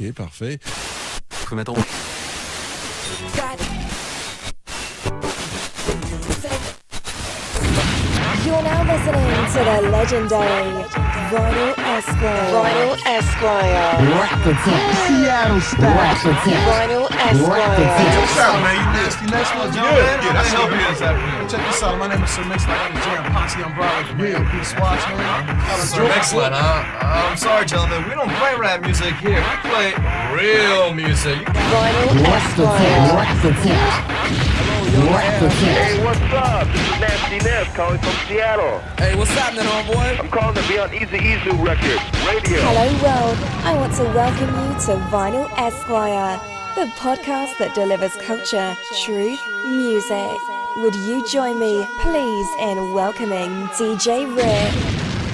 OK, parfait. Faut mettre You're now listening to the legendary Vinyl Esquire. Vinyl Esquire. Seattle style. Vinyl Esquire. What's up, man? You nasty, nice one, gentlemen. Yeah, that's help you. Check this out. My name is Sir Mix-a-Lot. I'm Jam Posse on Broadway. Yeah, Peace Watch, man. Sir Mix-a-Lot, huh? I'm sorry, gentlemen. We don't play rap music here. We play real music. Vinyl Esquire. Hey, what's up? This is Nasty Ness calling from Seattle. Hey, what's happening, homeboy? I'm calling to be on Eazy's new record, Radio. Hello world, I want to welcome you to Vinyl Esquire, the podcast that delivers culture, truth, music. Would you join me, please, in welcoming DJ Rip?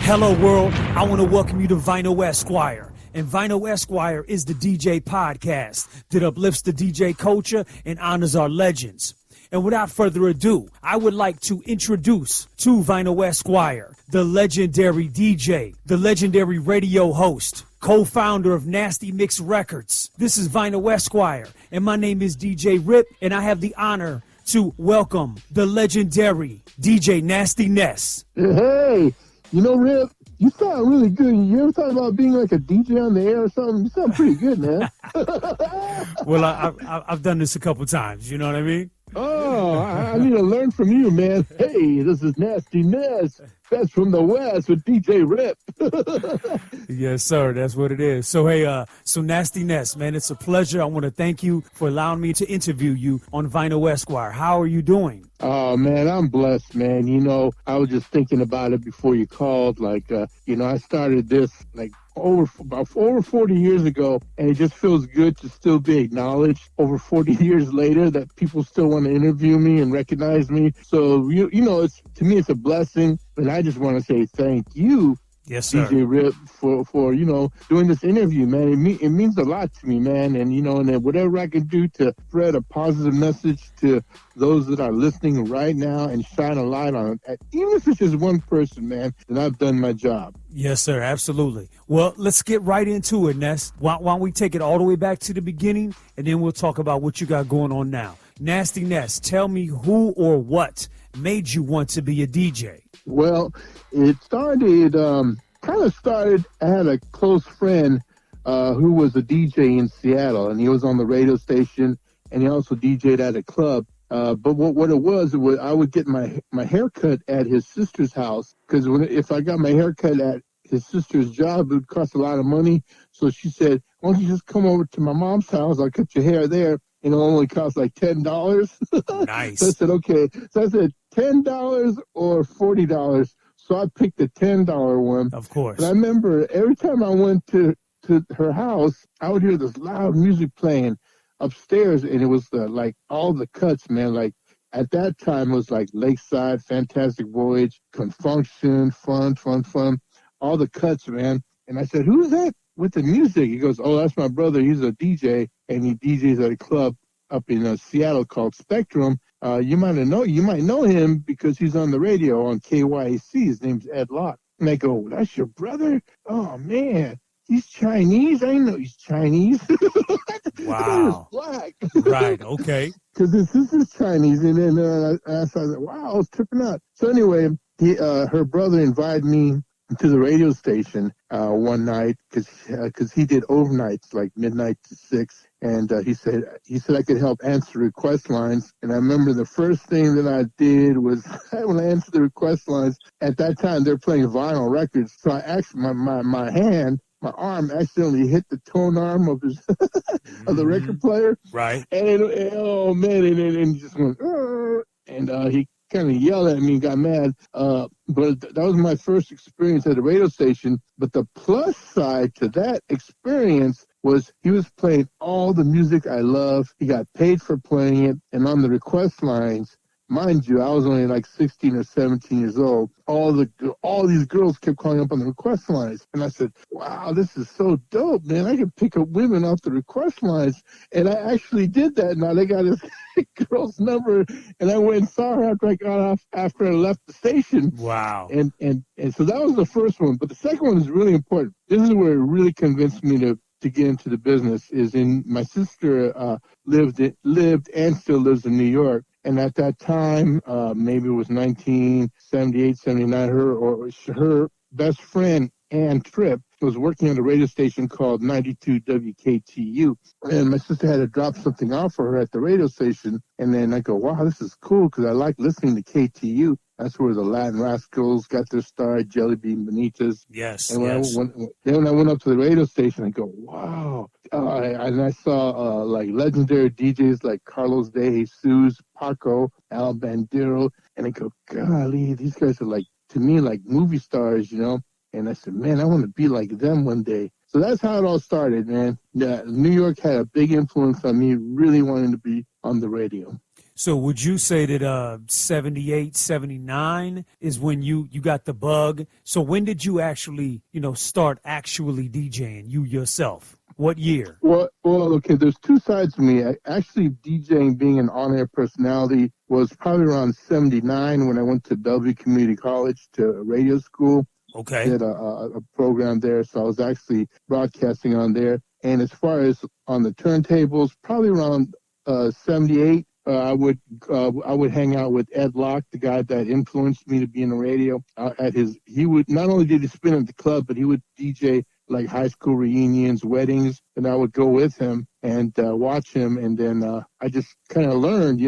Hello world, I want to welcome you to Vinyl Esquire. And Vinyl Esquire is the DJ podcast that uplifts the DJ culture and honors our legends. And without further ado, I would like to introduce to Vinyl Esquire, the legendary DJ, the legendary radio host, co-founder of Nasty Mix Records. This is Vinyl Esquire, and my name is DJ Rip, and I have the honor to welcome the legendary DJ Nasty Ness. Hey, you know, Rip, you sound really good. You ever thought about being like a DJ on the air or something? You sound pretty good, man. Well, I've done this a couple times, you know what I mean? Oh, I need to learn from you, man. Hey, this is Nasty Ness. That's from the West with DJ Rip. Yes, sir. That's what it is. So, hey, so Nasty Ness, man, it's a pleasure. I want to thank you for allowing me to interview you on Vinyl Esquire. How are you doing? Oh, man, I'm blessed, man. You know, I was just thinking about it before you called. Like, I started this like over 40 years ago, and it just feels good to still be acknowledged over 40 years later that people still want to interview me and recognize me. So, you know, it's to me, it's a blessing. And I just want to say thank you, yes, sir, DJ Rip, for you know, doing this interview, man. It means a lot to me, man. And, you know, and whatever I can do to spread a positive message to those that are listening right now and shine a light on it, even if it's just one person, man, then I've done my job. Yes, sir. Absolutely. Well, let's get right into it, Ness. Why don't we take it all the way back to the beginning, and then we'll talk about what you got going on now. Nasty Ness, tell me who or what made you want to be a DJ? Well, it started, I had a close friend who was a DJ in Seattle, and he was on the radio station, and he also DJ'd at a club. But what it was, I would get my haircut at his sister's house, because if I got my haircut at his sister's job, it would cost a lot of money. So she said, why don't you just come over to my mom's house? I'll cut your hair there. And it only cost like $10. Nice. So I said, okay. So I said, $10 or $40. So I picked the $10 one. Of course. And I remember every time I went to her house, I would hear this loud music playing upstairs. And it was like all the cuts, man. Like at that time, it was like Lakeside, Fantastic Voyage, Confunction, Fun. All the cuts, man. And I said, who's that with the music? He goes, oh, that's my brother. He's a DJ, and he DJs at a club up in Seattle called Spectrum. You might know him because he's on the radio on KYAC. His name's Ed Locke. And I go, that's your brother? Oh, man. He's Chinese? I didn't know he's Chinese. Wow. He was black. Right, okay. Because this is Chinese. And then I thought, wow, I was tripping out. So anyway, her brother invited me to the radio station one night because he did overnights like midnight to 6, and he said I could help answer request lines. And I remember the first thing that I did was when I answered the request lines, at that time they're playing vinyl records, so I actually my arm accidentally hit the tone arm of his of the record player, right? And oh man, and he just went and he kind of yelled at me and got mad. But that was my first experience at the radio station. But the plus side to that experience was he was playing all the music I love. He got paid for playing it. And on the request lines, mind you, I was only like 16 or 17 years old. All these girls kept calling up on the request lines. And I said, wow, this is so dope, man. I can pick up women off the request lines. And I actually did that. Now they got this girl's number, and I went and saw her after I got off, after I left the station. Wow. And so that was the first one. But the second one is really important. This is where it really convinced me to to get into the business is in my sister lived and still lives in New York. And at that time, maybe it was 1978, 79, her best friend, Ann Tripp, was working on a radio station called 92 WKTU. And my sister had to drop something off for her at the radio station. And then I go, wow, this is cool because I like listening to KTU. That's where the Latin Rascals got their start, Jelly Bean Bonitas. Yes, and yes. When I went up to the radio station, I go, wow. And I saw like legendary DJs like Carlos De Jesus, Paco, Al Bandero. And I go, golly, these guys are like, to me, like movie stars, you know? And I said, man, I want to be like them one day. So that's how it all started, man. Yeah, New York had a big influence on me really wanting to be on the radio. So would you say that 78, 79 is when you got the bug? So when did you actually, start actually DJing, you yourself? What year? Well, okay, there's two sides to me. Actually, DJing, being an on-air personality, was probably around 79 when I went to Bellevue Community College to radio school. Okay. Did a program there, so I was actually broadcasting on there. And as far as on the turntables, probably around 78. I would hang out with Ed Locke, the guy that influenced me to be in the radio. He would not only did he spin at the club, but he would DJ like high school reunions, weddings, and I would go with him and watch him. And then I just kind of learned,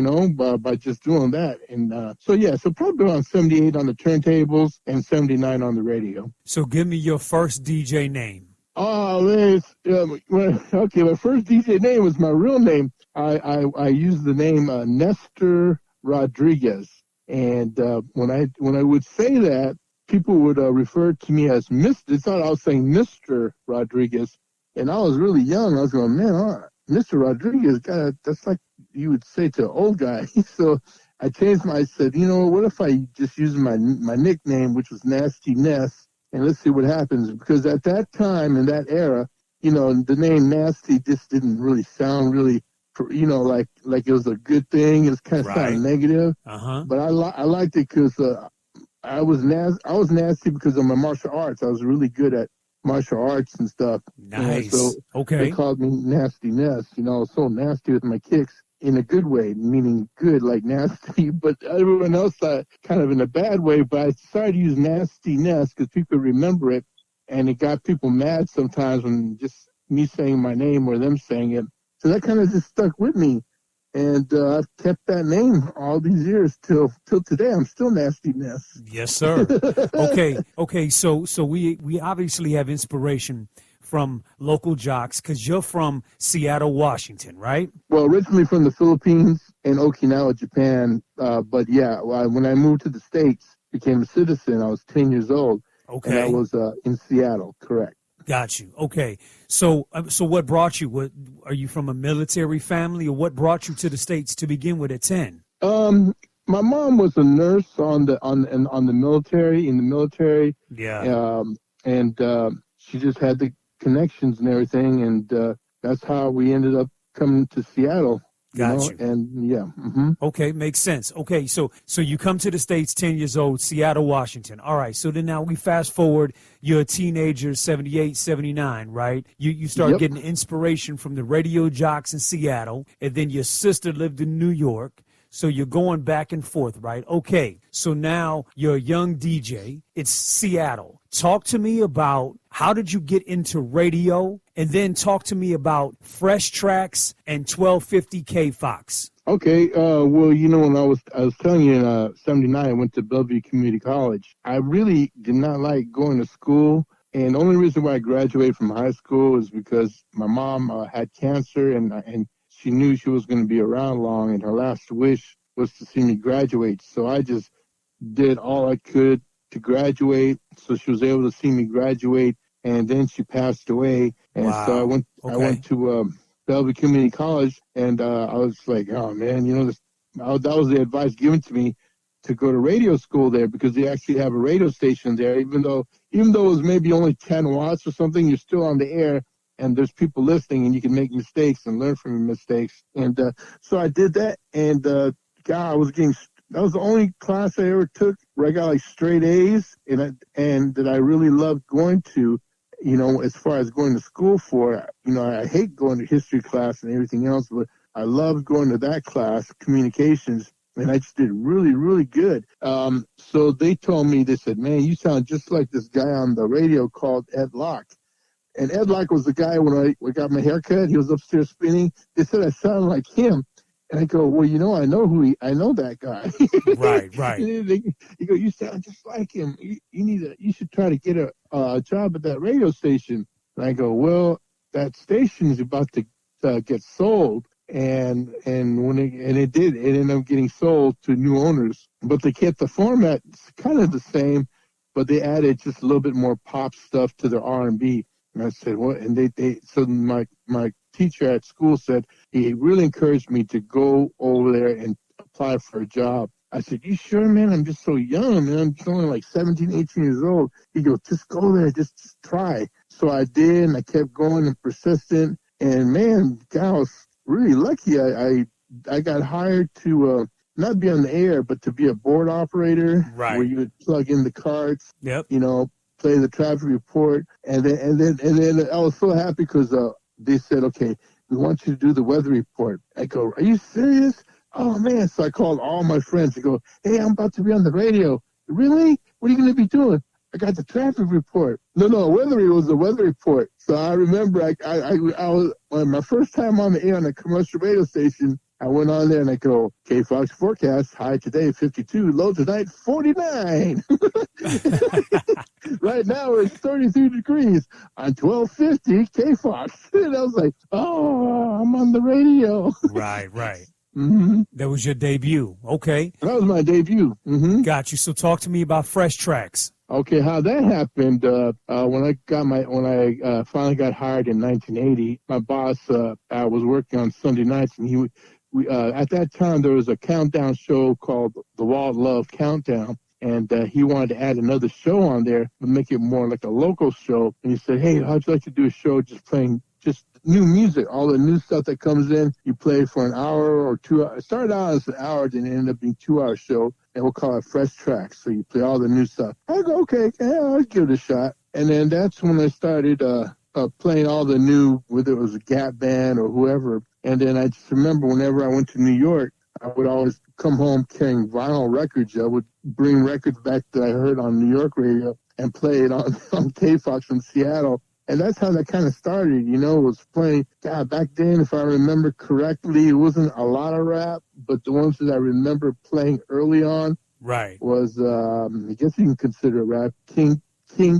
by just doing that. And so probably around 78 on the turntables and 79 on the radio. So give me your first DJ name. Oh, man. Okay, my first DJ name was my real name. I used the name Nestor Rodriguez. And when I would say that, people would refer to me as Mr. They thought I was saying Mr. Rodriguez. And I was really young. I was going, man, Mr. Rodriguez, God, that's like you would say to an old guy. So I changed I said, what if I just use my nickname, which was Nasty Ness, and let's see what happens. Because at that time, in that era, the name Nasty just didn't really sound really, like it was a good thing. It was kind of sounding negative. Uh-huh. But I liked it because I was nasty because of my martial arts. I was really good at martial arts and stuff. Nice. So okay. They called me Nasty Ness. I was so nasty with my kicks in a good way, meaning good, like nasty. But everyone else thought kind of in a bad way. But I started to use Nasty Ness because people remember it, and it got people mad sometimes when just me saying my name or them saying it. So that kind of just stuck with me. And I've kept that name all these years till today. I'm still Nasty Ness. Yes, sir. Okay. So we obviously have inspiration from local jocks because you're from Seattle, Washington, right? Well, originally from the Philippines and Okinawa, Japan. But yeah, when I moved to the States, became a citizen, I was 10 years old. Okay. And I was in Seattle, correct. Got you. Okay. So what brought you? Are you from a military family, or what brought you to the States to begin with at 10? My mom was a nurse in the military. Yeah. And she just had the connections and everything, and that's how we ended up coming to Seattle. Got you. And yeah. Mm-hmm. Okay, makes sense. Okay, so you come to the States, 10 years old, Seattle, Washington. All right, so then now we fast forward, you're a teenager, 78, 79, right? You start getting inspiration from the radio jocks in Seattle, and then your sister lived in New York. So you're going back and forth, right? Okay, so now you're a young DJ. It's Seattle. Talk to me about how did you get into radio, and then talk to me about Fresh Tracks and 1250 K-Fox. Okay, well, when I was telling you in 79, I went to Bellevue Community College. I really did not like going to school, and the only reason why I graduated from high school is because my mom had cancer, and she knew she was going to be around long, and her last wish was to see me graduate. So I just did all I could to graduate, so she was able to see me graduate, and then she passed away. And so I went to Bellevue Community College, and I was like, oh man, that was the advice given to me, to go to radio school there, because they actually have a radio station there. Even though it was maybe only 10 watts or something, you're still on the air, and there's people listening, and you can make mistakes and learn from your mistakes. And so I did that, and that was the only class I ever took where I got like straight A's, and that I really loved going to. you know, as far as going to school for, you know, I hate going to history class and everything else, but I loved going to that class, communications, and I just did really, really good. So they told me, they said, man, you sound just like this guy on the radio called Ed Locke. And Ed Locke was the guy when I got my haircut. He was upstairs spinning. They said I sounded like him. And I go, well, you know, I know that guy. Right. You go, you sound just like him. You should try to get a job at that radio station. And I go, well, that station is about to get sold. And it ended up getting sold to new owners. But they kept the format kind of the same, but they added just a little bit more pop stuff to their R&B. And I said, what? And so my teacher at school said he really encouraged me to go over there and apply for a job. I said, you sure, man? I'm just so young, man. I'm just only like 17, 18 years old. He goes, just go there, just try. So I did, and I kept going and persistent. And man, God, I was really lucky. I got hired to not be on the air, but to be a board operator, where you would plug in the cards. Yep. You know, play the traffic report, and then I was so happy because they said, okay, we want you to do the weather report. I go, are you serious? Oh man! So I called all my friends and go, hey, I'm about to be on the radio. Really? What are you going to be doing? I got the traffic report. No, it was the weather report. So I remember I was my first time on the air on a commercial radio station. I went on there and I go, K-Fox forecast, high today 52, low tonight 49. Right now it's 33 degrees on 1250 K-Fox. And I was like, oh, I'm on the radio. Right. Mm-hmm. That was your debut. Okay. That was my debut. Mm-hmm. Got you. So talk to me about Fresh Tracks. Okay, how that happened, when I finally got hired in 1980, my boss, I was working on Sunday nights, and we at that time there was a countdown show called the Wall Love Countdown, and he wanted to add another show on there to make it more like a local show. And he said, hey, how'd you like to do a show just playing just new music, all the new stuff that comes in, you play for an hour or 2 hours. It started out as an hour, then it ended up being 2 hour show, and we'll call it Fresh Tracks. So you play all the new stuff. I go, okay, I'll give it a shot. And then that's when I started playing all the new, whether it was a Gap Band or whoever. And then I just remember whenever I went to New York, I would always come home carrying vinyl records. I would bring records back that I heard on New York radio and play it on K-Fox in Seattle. And that's how that kind of started, you know, was playing. God, back then, if I remember correctly, it wasn't a lot of rap, but the ones that I remember playing early on was, I guess you can consider it rap, King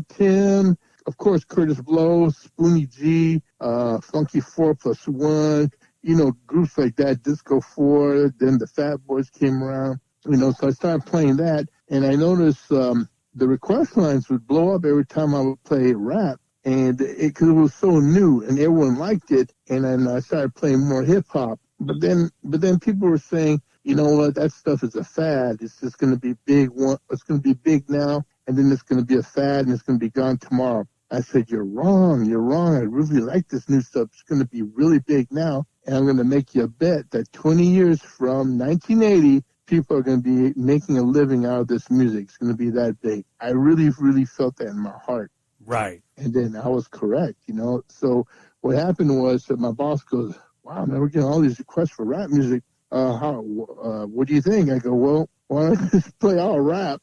Tim, of course, Curtis Blow, Spoonie G, Funky 4+1, you know, groups like that, Disco 4, then the Fat Boys came around, you know, so I started playing that, and I noticed the request lines would blow up every time I would play rap. And because it was so new and everyone liked it, and then I started playing more hip hop. But then people were saying, you know what, that stuff is a fad. It's just going to be big. It's going to be big now, and then it's going to be a fad, and it's going to be gone tomorrow. I said, you're wrong. I really like this new stuff. It's going to be really big now, and I'm going to make you a bet that 20 years from 1980, people are going to be making a living out of this music. It's going to be that big. I really, really felt that in my heart. Right. And then I was correct, you know. So what happened was that my boss goes, wow, man, we're getting all these requests for rap music. What do you think? I go, well, why don't I just play all rap?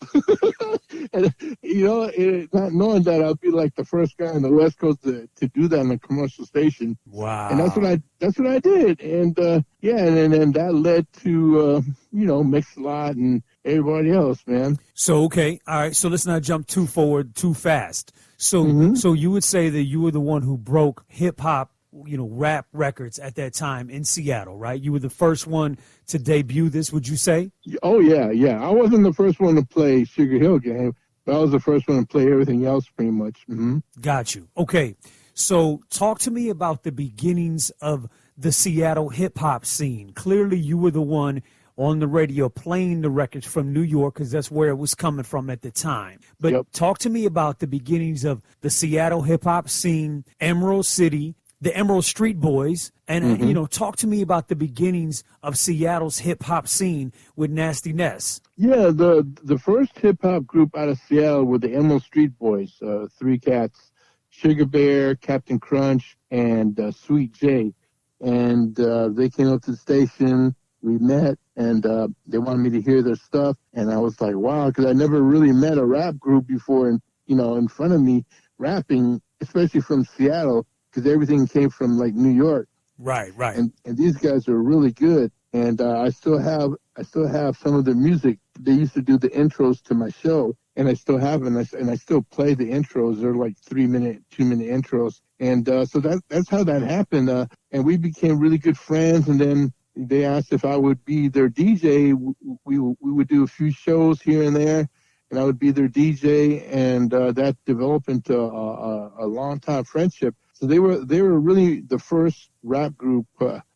And, you know, not knowing that I'll be like the first guy on the West Coast to do that on a commercial station. Wow. And that's what I did. And, and then that led to, Mix-a-Lot and everybody else, man. So, okay. All right. So let's not jump too forward too fast. So, so you would say that you were the one who broke hip hop, you know, rap records at that time in Seattle, right? You were the first one to debut this, would you say? Oh, yeah. I wasn't the first one to play Sugar Hill Gang, but I was the first one to play everything else pretty much. Mm-hmm. Got you. Okay. So talk to me about the beginnings of the Seattle hip hop scene. Clearly you were the one on the radio playing the records from New York because that's where it was coming from at the time. But talk to me about the beginnings of the Seattle hip hop scene, Emerald City, the Emerald Street Boys, and, talk to me about the beginnings of Seattle's hip hop scene with Nasty Ness. Yeah, the first hip hop group out of Seattle were the Emerald Street Boys, three cats, Sugar Bear, Captain Crunch, and Sweet J. And they came up to the station. We met, and they wanted me to hear their stuff. And I was like, wow, because I never really met a rap group before, and in front of me rapping, especially from Seattle, because everything came from like New York. Right. And these guys are really good. And I still have some of their music. They used to do the intros to my show, and I still have them. And I still play the intros. They're like 3-minute, 2-minute intros. And so that's how that happened. And we became really good friends. And then they asked if I would be their DJ. We would do a few shows here and there, and I would be their DJ. And that developed into a long time friendship. So they were really the first rap group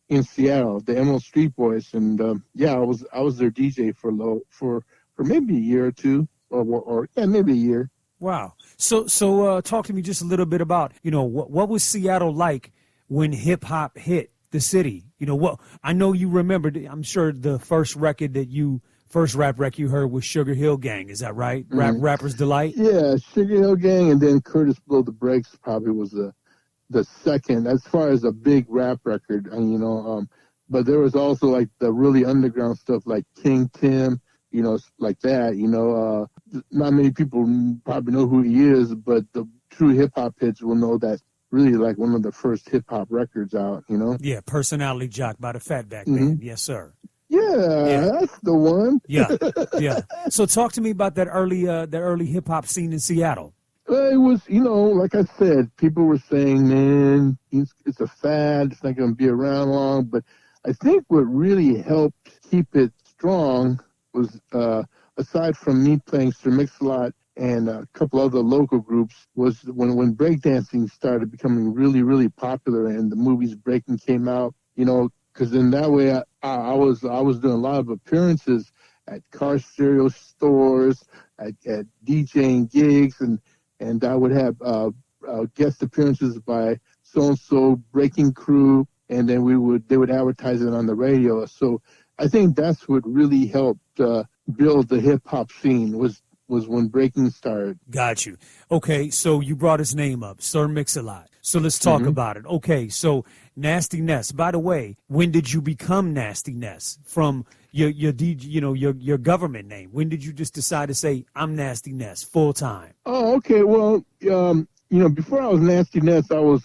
in Seattle, the Emerald Street Boys, and I was their DJ for maybe a year or two, or maybe a year. Wow. So talk to me just a little bit about what was Seattle like when hip hop hit the city? What I know you remembered. I'm sure the first rap record you heard was Sugar Hill Gang. Is that right? Mm-hmm. Rapper's Delight. Yeah, Sugar Hill Gang, and then Curtis Blow the Brakes probably was the second, as far as a big rap record, but there was also like the really underground stuff like King Tim, like that, not many people probably know who he is, but the true hip hop heads will know that really like one of the first hip hop records out, Yeah, Personality Jock by the Fatback Mm-hmm. Band. Yes, sir. Yeah, that's the one. Yeah. So talk to me about that early hip hop scene in Seattle. It was, like I said, people were saying, man, it's a fad. It's not going to be around long. But I think what really helped keep it strong was, aside from me playing Sir Mix-a-Lot and a couple other local groups, was when breakdancing started becoming really, really popular and the movies Breaking came out, because in that way I was doing a lot of appearances at car stereo stores, at DJing gigs, and I would have guest appearances by so-and-so Breaking Crew, and then they would advertise it on the radio. So I think that's what really helped build the hip-hop scene was when Breaking started. Got you. Okay, so you brought his name up, Sir Mix-a-Lot. So let's talk about it. Okay, so Nasty Ness. By the way, when did you become Nasty Ness from your government name? When did you just decide to say I'm Nasty Ness full time? Oh, okay. Well, before I was Nasty Ness, I was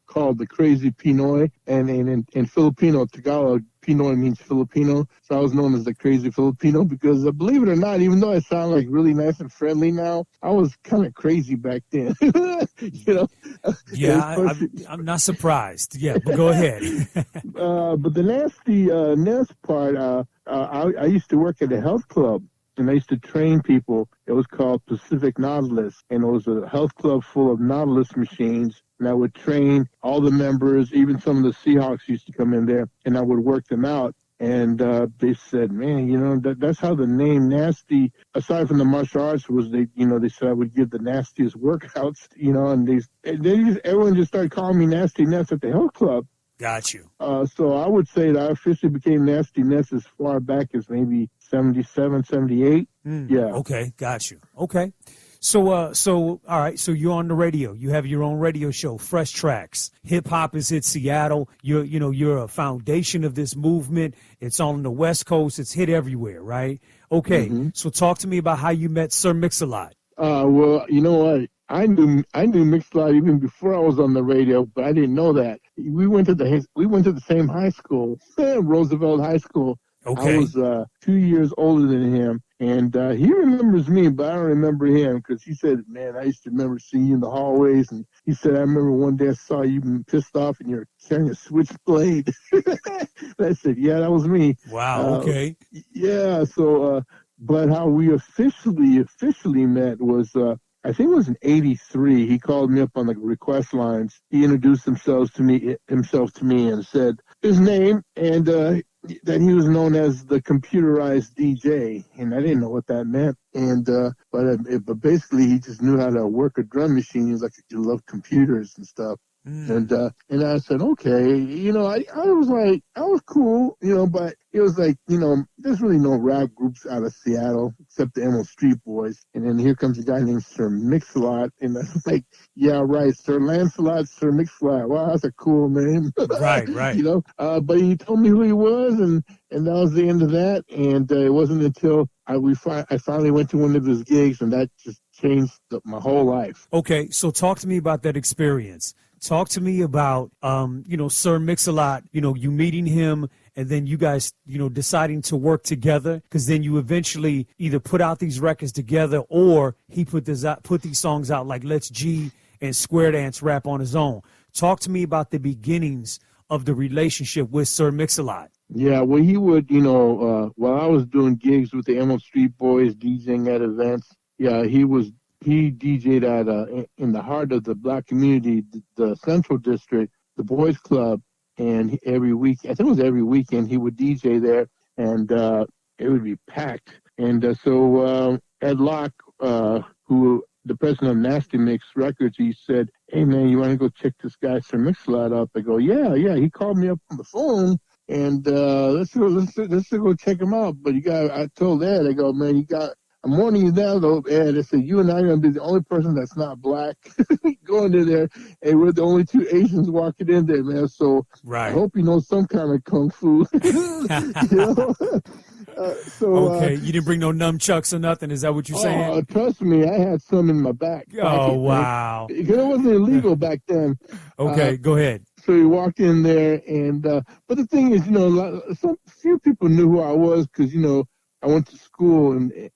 called the Crazy Pinoy, and in Filipino, Tagalog, Pinoy means Filipino, so I was known as the Crazy Filipino because, believe it or not, even though I sound like really nice and friendly now, I was kind of crazy back then. Yeah, I'm not surprised. Yeah, but go ahead. But the Nasty Ness part, I used to work at a health club, and I used to train people. It was called Pacific Nautilus, and it was a health club full of Nautilus machines. And I would train all the members, even some of the Seahawks used to come in there, and I would work them out. And they said, man, that's how the name Nasty, aside from the martial arts, was they said I would give the nastiest workouts, and everyone just started calling me Nasty Ness at the health club. Got you. So I would say that I officially became Nasty Ness as far back as maybe 77, 78. Yeah. Okay, got you. Okay. So all right. So you're on the radio. You have your own radio show, Fresh Tracks. Hip hop has hit Seattle. You're a foundation of this movement. It's on the West Coast. It's hit everywhere, right? Okay. Mm-hmm. So talk to me about how you met Sir Mix-a-Lot. Well, you know what? I knew Mix-a-Lot even before I was on the radio, but I didn't know that. We went to the same high school, Roosevelt High School. Okay. I was 2 years older than him, and he remembers me, but I don't remember him because he said, man, I used to remember seeing you in the hallways, and he said, I remember one day I saw you pissed off and you're carrying a switchblade. I said, yeah, that was me. Wow, okay. Yeah, so, but how we officially met was, I think it was in '83. He called me up on the request lines. He introduced himself to me and said his name and that he was known as the computerized DJ, and I didn't know what that meant. And but basically, he just knew how to work a drum machine. He was like, he loved computers and stuff. And I said, okay, I was like, I was cool, but it was like, there's really no rap groups out of Seattle except the Emerald Street Boys. And then here comes a guy named Sir Mix-a-Lot. And I was like, yeah, right, Sir Lancelot, Sir Mix-a-Lot. Wow, that's a cool name. Right. But he told me who he was, and that was the end of that. And it wasn't until I finally went to one of his gigs, and that just changed my whole life. Okay, so talk to me about that experience. Talk to me about, Sir Mix-a-Lot, you meeting him and then you guys, deciding to work together, because then you eventually either put out these records together or he put these songs out like Let's G and Square Dance Rap on his own. Talk to me about the beginnings of the relationship with Sir Mix-a-Lot. Yeah, well, he would, while I was doing gigs with the Emerald Street Boys, DJing at events, he DJ'd at in the heart of the black community, the Central District, the Boys Club, and every week, I think it was every weekend, he would DJ there, and it would be packed. And so Ed Locke, who the president of Nasty Mix Records, he said, "Hey man, you want to go check this guy Sir Mix-a-Lot up?" I go, "Yeah." He called me up on the phone, and let's go check him out. But I told Ed, I go, "Man, I'm warning you now, though, Ed." I said, "You and I are going to be the only person that's not black going in there, and we're the only two Asians walking in there, man. So right. I hope you know some kind of kung fu." Okay, you didn't bring no nunchucks or nothing. Is that what you're saying? Oh, trust me, I had some in my back. Oh, wow. Because it wasn't illegal back then. Okay, go ahead. So we walked in there, and but the thing is, few people knew who I was because I went to school in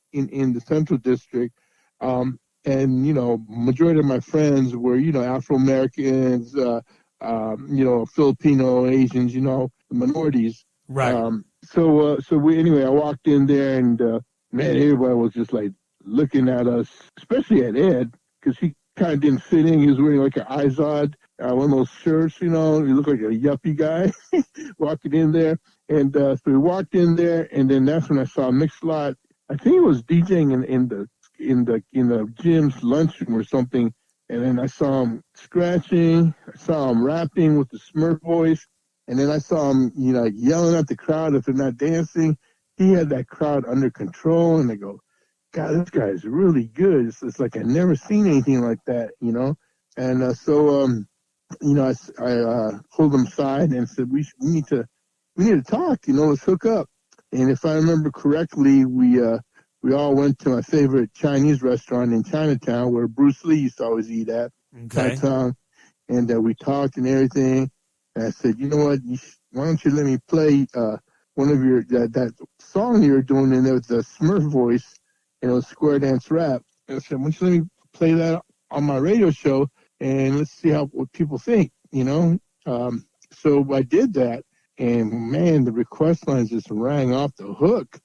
the Central District, and majority of my friends were Afro Americans, Filipino, Asians, the minorities. Right. So I walked in there, and man, everybody was just like looking at us, especially at Ed, because he kind of didn't fit in. He was wearing like an Izod, one of those shirts, he looked like a yuppie guy walking in there. And so we walked in there, and then that's when I saw Mix-a-Lot. I think he was DJing in the gym's lunchroom or something. And then I saw him scratching. I saw him rapping with the Smurf voice. And then I saw him, yelling at the crowd if they're not dancing. He had that crowd under control. And I go, God, this guy is really good. It's like I've never seen anything like that, And I pulled him aside and said, we need to talk, let's hook up. And if I remember correctly, we all went to my favorite Chinese restaurant in Chinatown where Bruce Lee used to always eat at. Okay. And we talked and everything. And I said, you know what? Why don't you let me play one of your that song you were doing in there with the Smurf voice, and it was Square Dance Rap. And I said, why don't you let me play that on my radio show, and let's see what people think, So I did that, and man, the request lines just rang off the hook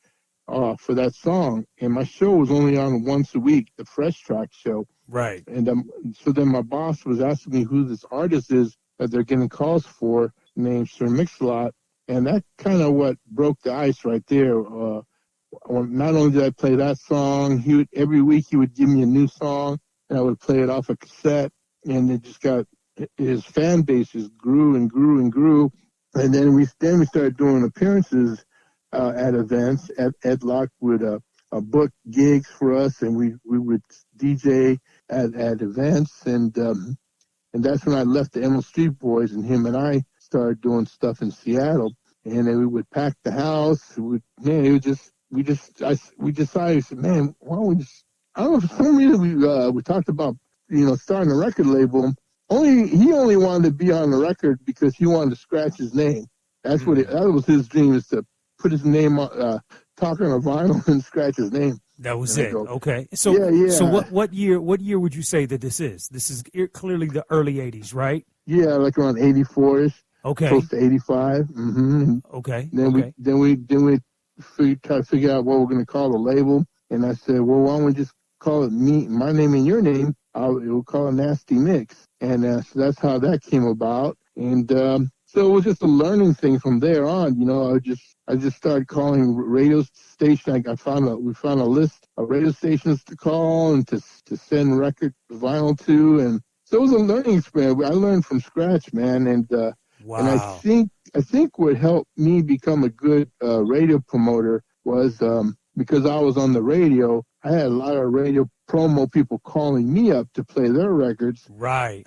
for that song. And my show was only on once a week, the Fresh Track show. Right. And so then my boss was asking me who this artist is that they're getting calls for, named Sir Mix-a-Lot. And that kind of what broke the ice right there. Not only did I play that song, every week he would give me a new song, and I would play it off a cassette. And it just his fan base just grew and grew and grew. And then we started doing appearances at events. Ed Locke would book gigs for us, and we would DJ at events. And that's when I left the Emerald Street Boys, and him and I started doing stuff in Seattle. And then we would pack the house. We decided, man, why don't we just? I don't know, for some reason we talked about starting a record label. He only wanted to be on the record because he wanted to scratch his name. That was his dream, is to put his name on, talk on a vinyl and scratch his name. That was it. Okay. So yeah. So what year would you say that this is? This is clearly the early 80s, right? Yeah, like around 84ish. Okay. Close to 85. Mm-hmm. Okay. Then we try to figure out what we're going to call the label. And I said, well, why don't we just call it my name and your name? We'll call it Nasty Mix. And so that's how that came about. And so it was just a learning thing from there on. I just started calling radio station. We found a list of radio stations to call and to send record vinyl to, and So it was a learning experience. I learned from scratch, man, and Wow. and I think what helped me become a good radio promoter was because I was on the radio. I had a lot of radio promo people calling me up to play their records. Right.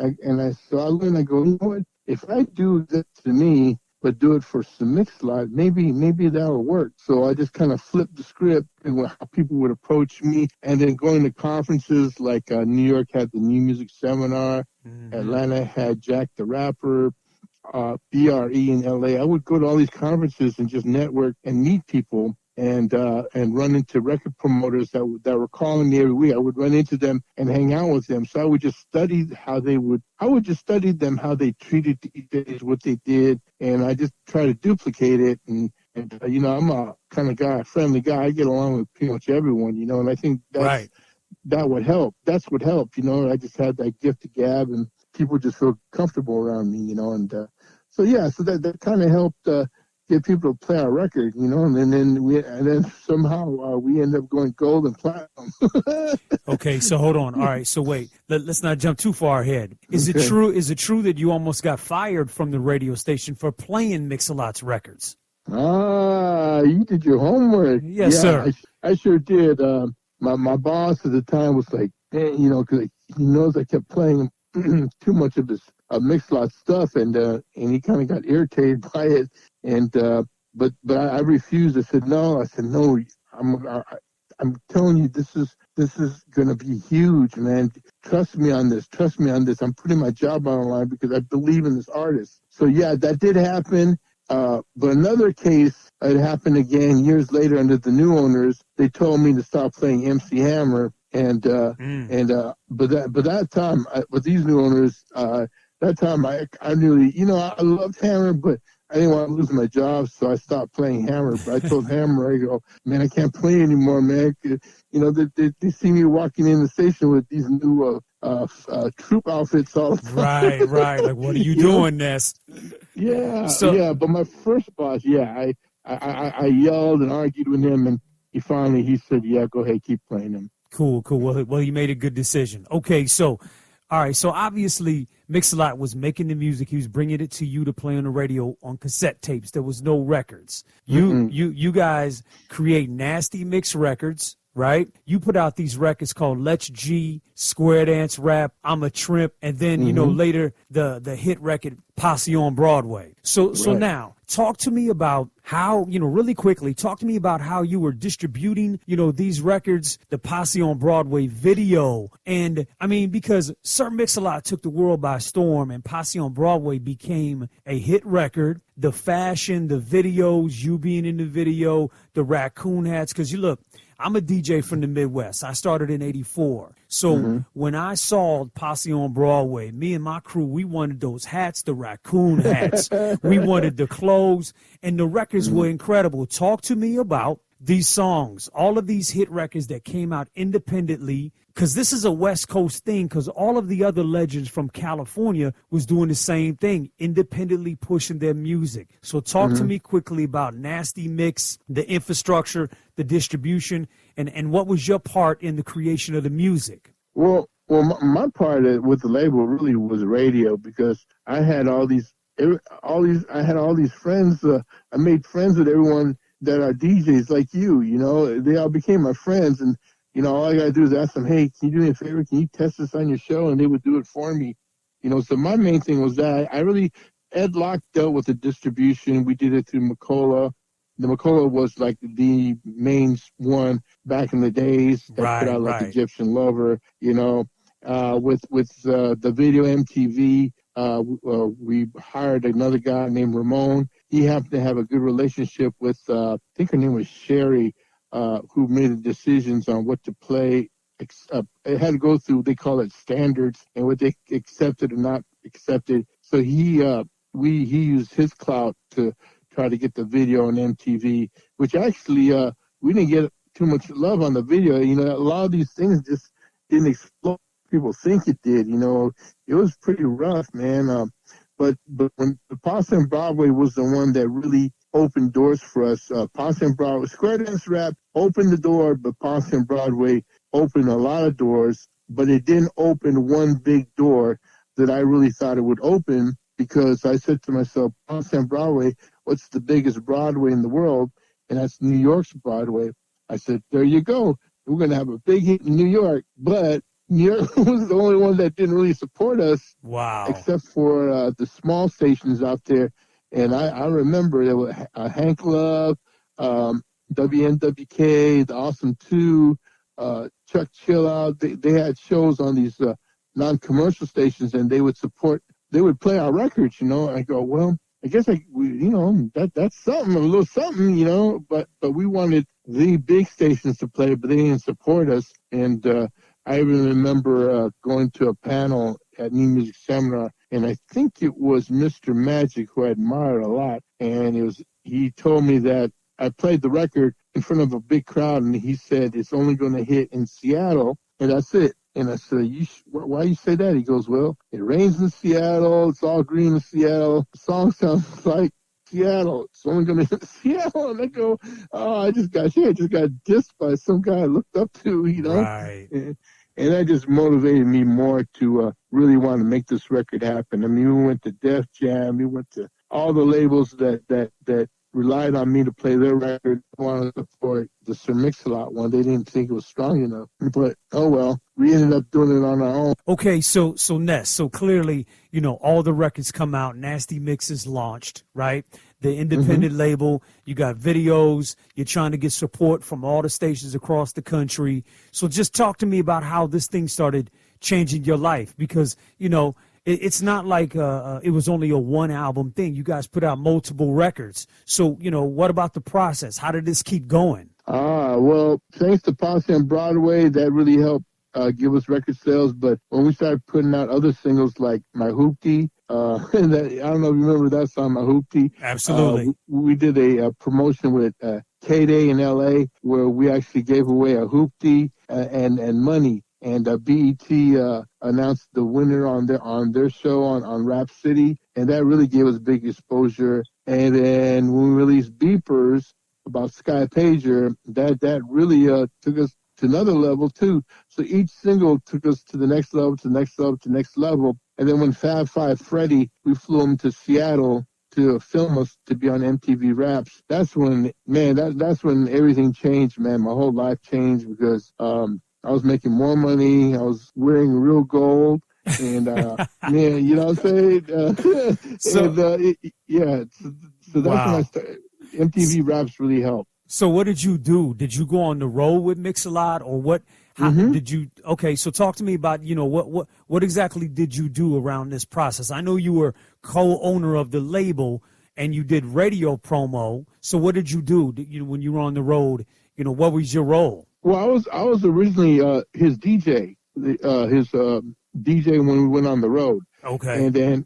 So I learned. I go, you know what? If I do this to me, but do it for some Mix-a-Lot, maybe that'll work. So I just kind of flipped the script and how people would approach me, and then going to conferences like New York had the New Music Seminar, Atlanta had Jack the Rapper, BRE in LA. I would go to all these conferences and just network and meet people and run into record promoters that were calling me every week. I would run into them and hang out with them. So I would just study how they treated DJs, what they did, and I just try to duplicate it. And I'm a kind of guy, a friendly guy. I get along with pretty much everyone, and I think that would help. That's what helped, I just had that gift of gab, and people just feel comfortable around me, and so that kind of helped get people to play our record, and then somehow we end up going gold and platinum. Okay, so hold on. All right, so wait, let's not jump too far ahead. Is it true that you almost got fired from the radio station for playing Mix-a-Lot's records? You did your homework. Yes, sir. I sure did. My boss at the time was like, because he knows I kept playing too much of his Mix-a-Lot stuff, and he kind of got irritated by it. And but I refused. I said no. I'm telling you, this is going to be huge, man. Trust me on this. I'm putting my job on the line because I believe in this artist. So yeah, that did happen. But another case, it happened again years later under the new owners. They told me to stop playing MC Hammer, but that time with these new owners, that time I knew, I loved Hammer, but I didn't want to lose my job, so I stopped playing Hammer. But I told Hammer, I go, man, I can't play anymore, man. They see me walking in the station with these new troop outfits all the time. Right. Like, what are you doing, Ness? Yeah. But my first boss, I yelled and argued with him, and he said, yeah, go ahead, keep playing him. Cool. Well, you made a good decision. Okay, so, all right, so obviously Mix-a-Lot was making the music. He was bringing it to you to play on the radio on cassette tapes. There was no records. You guys create Nasty Mix records, right? You put out these records called Let's G, Square Dance Rap, I'm a Trimp, and then, later the hit record Posse on Broadway. So now, talk to me about how, really quickly, talk to me about how you were distributing, these records, the Posse on Broadway video. And, because Sir Mix-a-Lot took the world by storm, and Posse on Broadway became a hit record. The fashion, the videos, you being in the video, the raccoon hats, because look, I'm a DJ from the Midwest. I started in 84. So when I saw Posse on Broadway, me and my crew, we wanted those hats, the raccoon hats. We wanted the clothes, and the records were incredible. Talk to me about these songs, all of these hit records that came out independently, because this is a West Coast thing, because all of the other legends from California was doing the same thing, independently pushing their music. So talk to me quickly about Nasty Mix, the infrastructure, the distribution, and what was your part in the creation of the music? Well, my part with the label really was radio, because I had all these friends. I made friends with everyone that are DJs like you. They all became my friends, and all I gotta do is ask them, hey, can you do me a favor? Can you test this on your show? And they would do it for me. So my main thing was that Ed Locke dealt with the distribution. We did it through McCullough. The McCullough was like the main one back in the days that put out like Egyptian Lover, with the video MTV. We hired another guy named Ramon. He happened to have a good relationship with, I think her name was Sherry, who made the decisions on what to play. It had to go through, they call it standards, and what they accepted or not accepted. So he used his clout to try to get the video on MTV, which actually we didn't get too much love on the video. A lot of these things just didn't explode. People think it did. It was pretty rough, man. But when the Posse on Broadway was the one that really opened doors for us. Posse on Broadway, Square Dance Rap opened the door, but Posse on Broadway opened a lot of doors. But it didn't open one big door that I really thought it would open, because I said to myself, Posse on Broadway, what's the biggest Broadway in the world? And that's New York's Broadway. I said, there you go. We're going to have a big hit in New York. But New York was the only one that didn't really support us. Wow. Except for the small stations out there. And I remember there was Hank Love, WNWK, The Awesome Two, Chuck Chillout. They had shows on these non-commercial stations, and they would play our records, I go, well, I guess that's something, a little something, but we wanted the big stations to play, but they didn't support us. And I even remember going to a panel at New Music Seminar, and I think it was Mr. Magic, who I admired a lot, and he told me that I played the record in front of a big crowd, and he said it's only going to hit in Seattle, and that's it. And I said, why you say that? He goes, well, it rains in Seattle. It's all green in Seattle. The song sounds like Seattle. It's only going to hit Seattle. And I go, oh, I just got dissed by some guy I looked up to, Right. And that just motivated me more to really want to make this record happen. I mean, we went to Def Jam. We went to all the labels that relied on me to play their record. Wanted to support the Sir Mix-a-Lot one. They didn't think it was strong enough. But, oh well, we ended up doing it on our own. Okay, so Ness, so clearly, all the records come out, Nasty Mix is launched, right? The independent label, you got videos, you're trying to get support from all the stations across the country. So just talk to me about how this thing started changing your life, because, it's not like it was only a one album thing. You guys put out multiple records. So, what about the process? How did this keep going? Well, thanks to Posse on Broadway, that really helped give us record sales. But when we started putting out other singles like My Hoopty, I don't know if you remember that song, My Hoopty. Absolutely. We did a promotion with K-Day in L.A. where we actually gave away a hoopty and money. And BET announced the winner on their show on Rap City, and that really gave us big exposure. And then when we released Beepers about Sky Pager, that really took us to another level too. So each single took us to the next level, to the next level, to the next level. And then when Fab Five Freddy, we flew him to Seattle to film us to be on MTV Raps. That's when, that's when everything changed, man. My whole life changed, because I was making more money. I was wearing real gold. And, man, you know what I'm saying? So that's when I started. MTV Raps really helped. So what did you do? Did you go on the road with Mix-a-Lot, or what? How did you? Okay, so talk to me about, what exactly did you do around this process? I know you were co-owner of the label and you did radio promo. So what did you do? When you were on the road, what was your role? Well, I was originally his DJ, his DJ when we went on the road. Okay. And then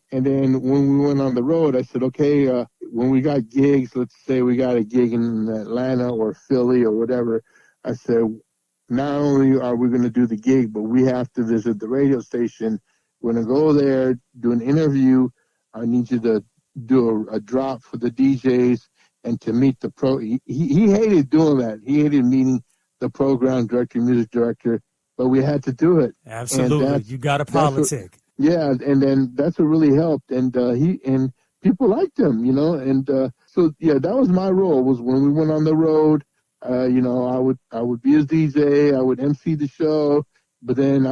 when we went on the road, I said, okay, when we got gigs, let's say we got a gig in Atlanta or Philly or whatever, I said, not only are we going to do the gig, but we have to visit the radio station. We're going to go there, do an interview. I need you to do a drop for the DJs and to meet the pro. He hated doing that. He hated meeting the program director, music director, but we had to do it. Absolutely. You got to politic. Yeah, and then that's what really helped. And people liked him, and so that was my role, was when we went on the road, I would be his DJ, I would MC the show, but then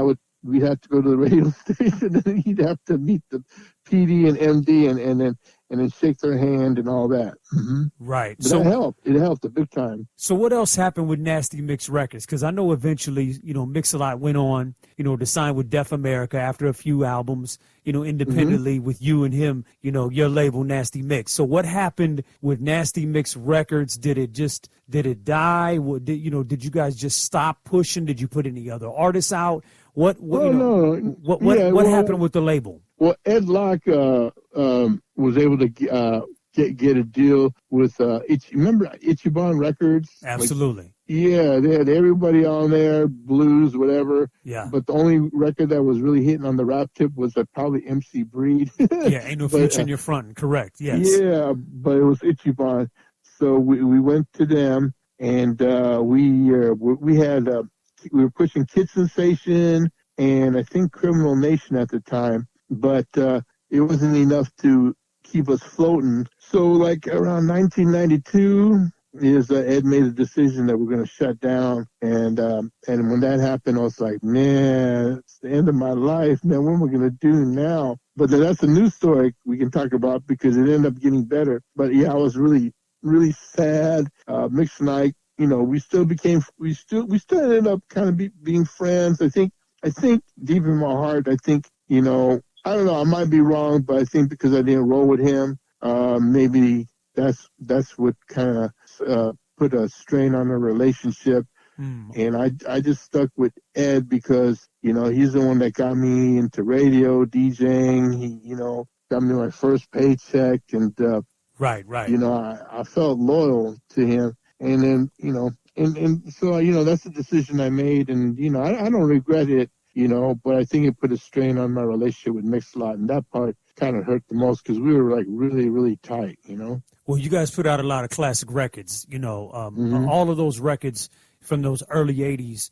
we'd have to go to the radio station, and he'd have to meet the PD and MD and then shake their hand and all that. Mm-hmm. Right. But that helped. It helped a big time. So what else happened with Nasty Mix Records? Because I know eventually, Mix-a-Lot went on, to sign with Def America after a few albums, independently with you and him, your label Nasty Mix. So what happened with Nasty Mix Records? Did it die? Did you guys just stop pushing? Did you put any other artists out? What happened with the label? Well, Ed Locke was able to get a deal with remember Ichiban Records? Absolutely. Yeah, they had everybody on there, blues, whatever. Yeah. But the only record that was really hitting on the rap tip was probably MC Breed. Yeah, Ain't No Future in Your Front. Correct. Yes. Yeah, but it was Ichiban. So we went to them, and we were pushing Kid Sensation and I think Criminal Nation at the time. but it wasn't enough to keep us floating. So like around 1992 is Ed made a decision that we're going to shut down. And when that happened, I was like, man, it's the end of my life, man. What am I going to do now? But then that's a new story we can talk about because it ended up getting better. But yeah, I was really, really sad. Mix and I, we still ended up kind of being friends. I think deep in my heart, I think, I don't know, I might be wrong, but I think because I didn't roll with him, maybe that's what kind of put a strain on the relationship. And I just stuck with Ed because, he's the one that got me into radio, DJing. He, got me my first paycheck. And, Right. I felt loyal to him. And then, and so, that's the decision I made. And, I don't regret it, but I think it put a strain on my relationship with Mix-a-Lot. And that part kind of hurt the most because we were like really, really tight, Well, you guys put out a lot of classic records, all of those records from those early 80s,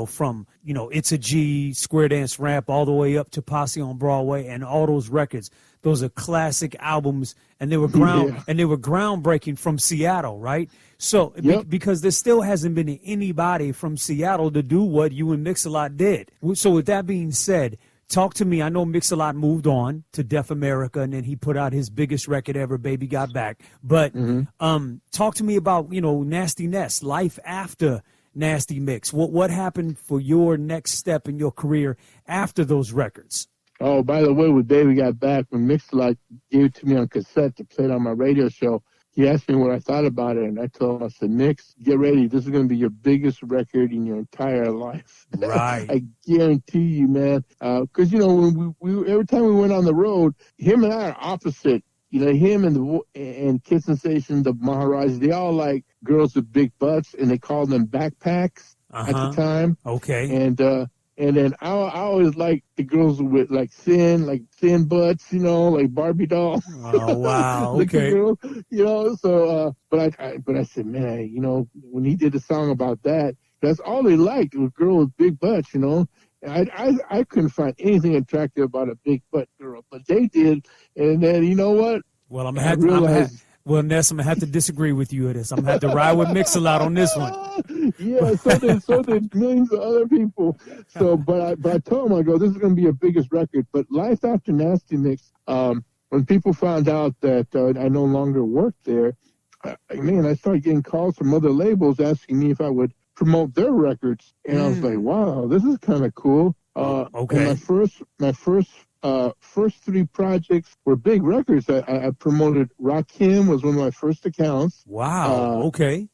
from, It's a G, Square Dance Rap, all the way up to Posse on Broadway, and all those records. Those are classic albums, and they were groundbreaking from Seattle, right? So because there still hasn't been anybody from Seattle to do what you and Mix-a-Lot did. So with that being said, talk to me. I know Mix-a-Lot moved on to Def America, and then he put out his biggest record ever, Baby Got Back. But talk to me about, Nasty Nest, life after Nasty Mix. What happened for your next step in your career after those records? Oh, by the way, with Baby Got Back, when Mix-a-Lot gave it to me on cassette to play it on my radio show, he asked me what I thought about it, and I told him, I said, Mix, get ready. This is going to be your biggest record in your entire life. Right. I guarantee you, man. Because, when we every time we went on the road, him and I are opposite. Him and Kiss Sensation, the Maharajas, they all like girls with big butts, and they called them backpacks at the time. Okay. And then I always like the girls with like thin butts, like Barbie dolls. Oh wow! Okay. Girl, So, but I said, man, when he did the song about that, that's all they liked was girls with big butts, I couldn't find anything attractive about a big butt girl, but they did. And then you know what? Well, Ness, I'm gonna have to disagree with you at this. I'm gonna have to ride with Mix-a-Lot on this one. Yeah, so did millions of other people. So, but I told him, I go, this is gonna be your biggest record. But life after Nasty Mix, when people found out that I no longer worked there, I started getting calls from other labels asking me if I would promote their records, and I was like, wow, this is kind of cool. Okay. And my first three projects were big records. I promoted Rakim was one of my first accounts. Wow. Okay.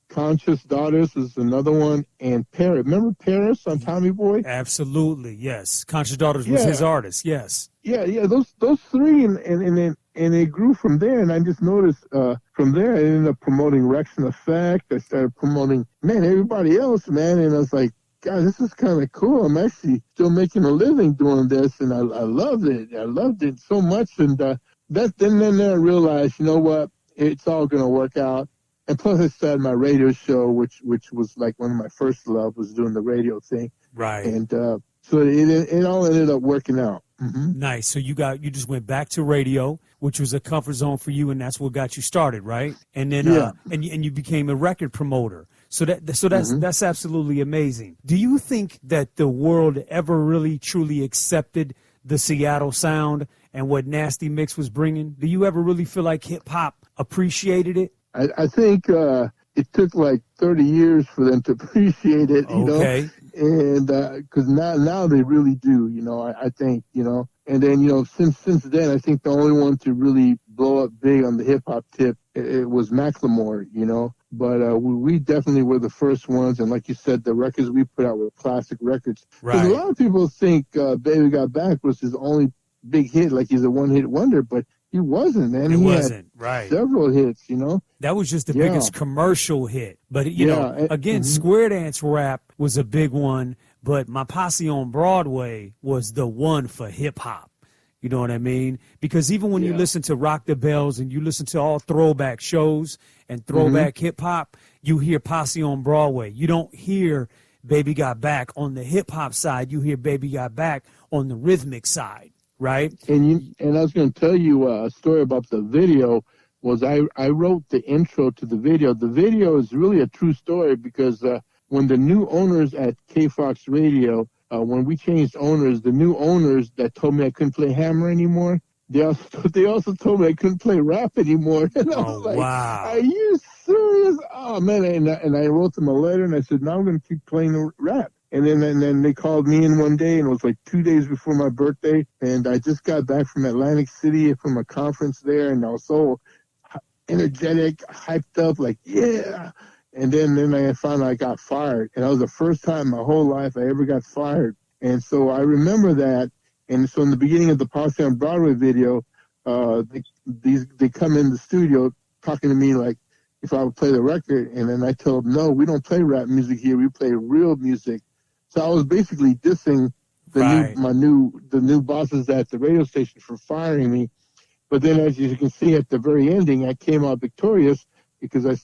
Conscious Daughters is another one, and Paris. Remember Paris on Tommy Boy? Absolutely, yes. Conscious Daughters was his artist. Yes. Yeah. Those three, and it grew from there. And I just noticed from there, I ended up promoting Rex and Effect. I started promoting everybody else, man, and I was like, God, this is kind of cool. I'm actually still making a living doing this, and I loved it. I loved it so much, and then I realized, you know what, it's all going to work out. And plus, I started my radio show, which was like one of my first love, was doing the radio thing. Right. And so it all ended up working out. Mm-hmm. Nice. So you just went back to radio, which was a comfort zone for you, and that's what got you started, right? And then and you became a record promoter. So that's absolutely amazing. Do you think that the world ever really truly accepted the Seattle sound and what Nasty Mix was bringing? Do you ever really feel like hip hop appreciated it? I think it took like 30 years for them to appreciate it, you know, and because now they really do, you know, I think, you know, and then, you know, since then, I think the only one to really blow up big on the hip hop tip, it was Macklemore, you know, but we definitely were the first ones. And like you said, the records we put out were classic records. Right. A lot of people think Baby Got Back was his only big hit, like he's a one-hit wonder, but he wasn't, man. He wasn't, right. Several hits, you know. That was just the biggest commercial hit. But, you know, again, Square Dance Rap was a big one, but My Posse on Broadway was the one for hip-hop. You know what I mean? Because even when you listen to Rock the Bells and you listen to all throwback shows and throwback hip-hop, you hear Posse on Broadway. You don't hear Baby Got Back on the hip-hop side. You hear Baby Got Back on the rhythmic side. right? And I was going to tell you a story about the video. Was I wrote the intro to the video. The video is really a true story because when the new owners at K-Fox Radio, when we changed owners, the new owners that told me I couldn't play hammer anymore, they also told me I couldn't play rap anymore. And I was like, wow. are you serious? Oh, man. And I wrote them a letter, and I said, now I'm going to keep playing the rap. And then they called me in one day, and it was like 2 days before my birthday. And I just got back from Atlantic City from a conference there, and I was so energetic, hyped up, like, yeah. And then I found I got fired. And that was the first time in my whole life I ever got fired. And so I remember that. And so in the beginning of the Posse on Broadway video, they come in the studio talking to me like if I would play the record. And then I told them, no, we don't play rap music here. We play real music. So I was basically dissing the new bosses at the radio station for firing me. But then, as you can see at the very ending, I came out victorious because I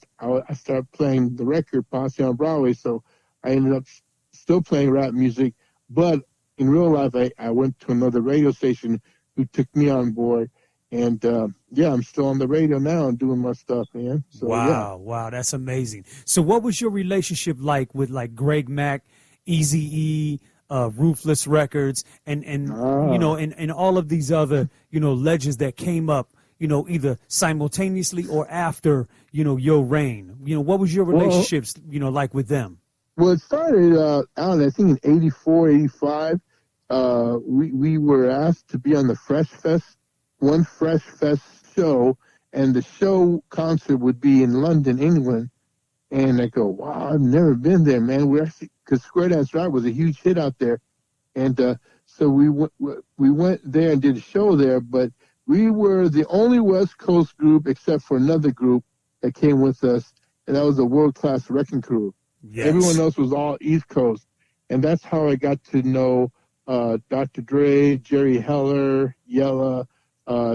started playing the record Posse on Broadway. So I ended up still playing rap music. But in real life, I went to another radio station who took me on board. And, I'm still on the radio now and doing my stuff, man. So, Wow, that's amazing. So what was your relationship like with like Greg Mack, Eazy-E, Ruthless Records, and and all of these other, legends that came up, either simultaneously or after, your reign? What was your relationships, like with them? Well, it started out, I think in 84, 85. We were asked to be on the Fresh Fest, one Fresh Fest show, and the show concert would be in London, England. And I go, wow, I've never been there, man. Because Square Dance Rock was a huge hit out there. And so we went there and did a show there, but we were the only West Coast group except for another group that came with us, and that was the World Class Wrecking Crew. Yes. Everyone else was all East Coast. And that's how I got to know Dr. Dre, Jerry Heller, Yella,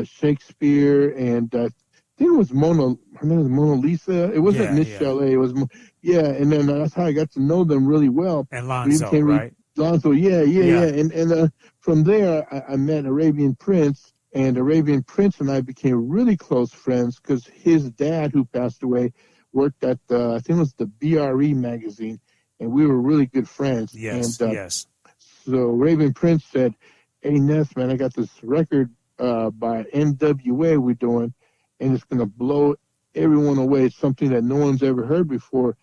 Shakespeare, and I think it was her name was Mona Lisa. It wasn't Miss Chalet. It was, and then that's how I got to know them really well. And Lonzo, right? Lonzo, yeah. And from there, I met Arabian Prince, and Arabian Prince and I became really close friends because his dad, who passed away, worked at I think it was the BRE magazine, and we were really good friends. Yes, and, yes. So Arabian Prince said, hey, Ness, man, I got this record by NWA we're doing, and it's going to blow everyone away. It's something that no one's ever heard before.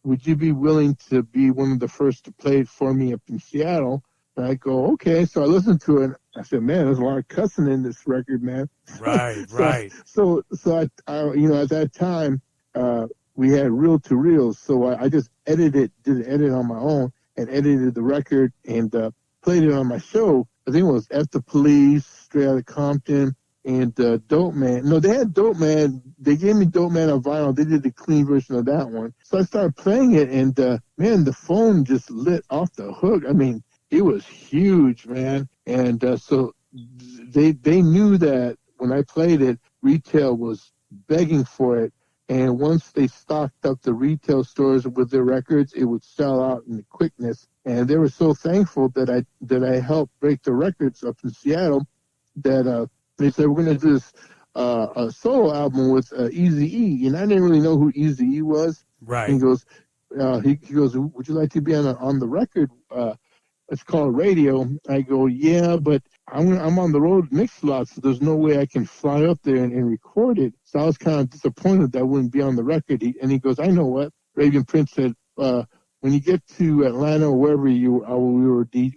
Would you be willing to be one of the first to play it for me up in Seattle? And I go, okay. So I listened to it. I said, man, there's a lot of cussing in this record, man. Right, right. So I at that time, we had reel-to-reels. So I just did an edit on my own and edited the record and played it on my show. I think it was F the Police, Straight Outta Compton, and Dope Man. No, they had Dope Man. They gave me Dope Man on vinyl. They did the clean version of that one. So I started playing it, and man, the phone just lit off the hook. I mean, it was huge, man. And so they knew that when I played it, retail was begging for it. And once they stocked up the retail stores with their records, it would sell out in quickness. And they were so thankful that I helped break the records up in Seattle that they said, we're going to do this a solo album with Eazy-E. And I didn't really know who Eazy-E was. Right. And he goes, would you like to be on the record? It's called Radio. I go, yeah, but I'm on the road mix a lot, so there's no way I can fly up there and record it. So I was kind of disappointed that I wouldn't be on the record. He goes, I know what. Arabian Prince said, when you get to Atlanta or wherever we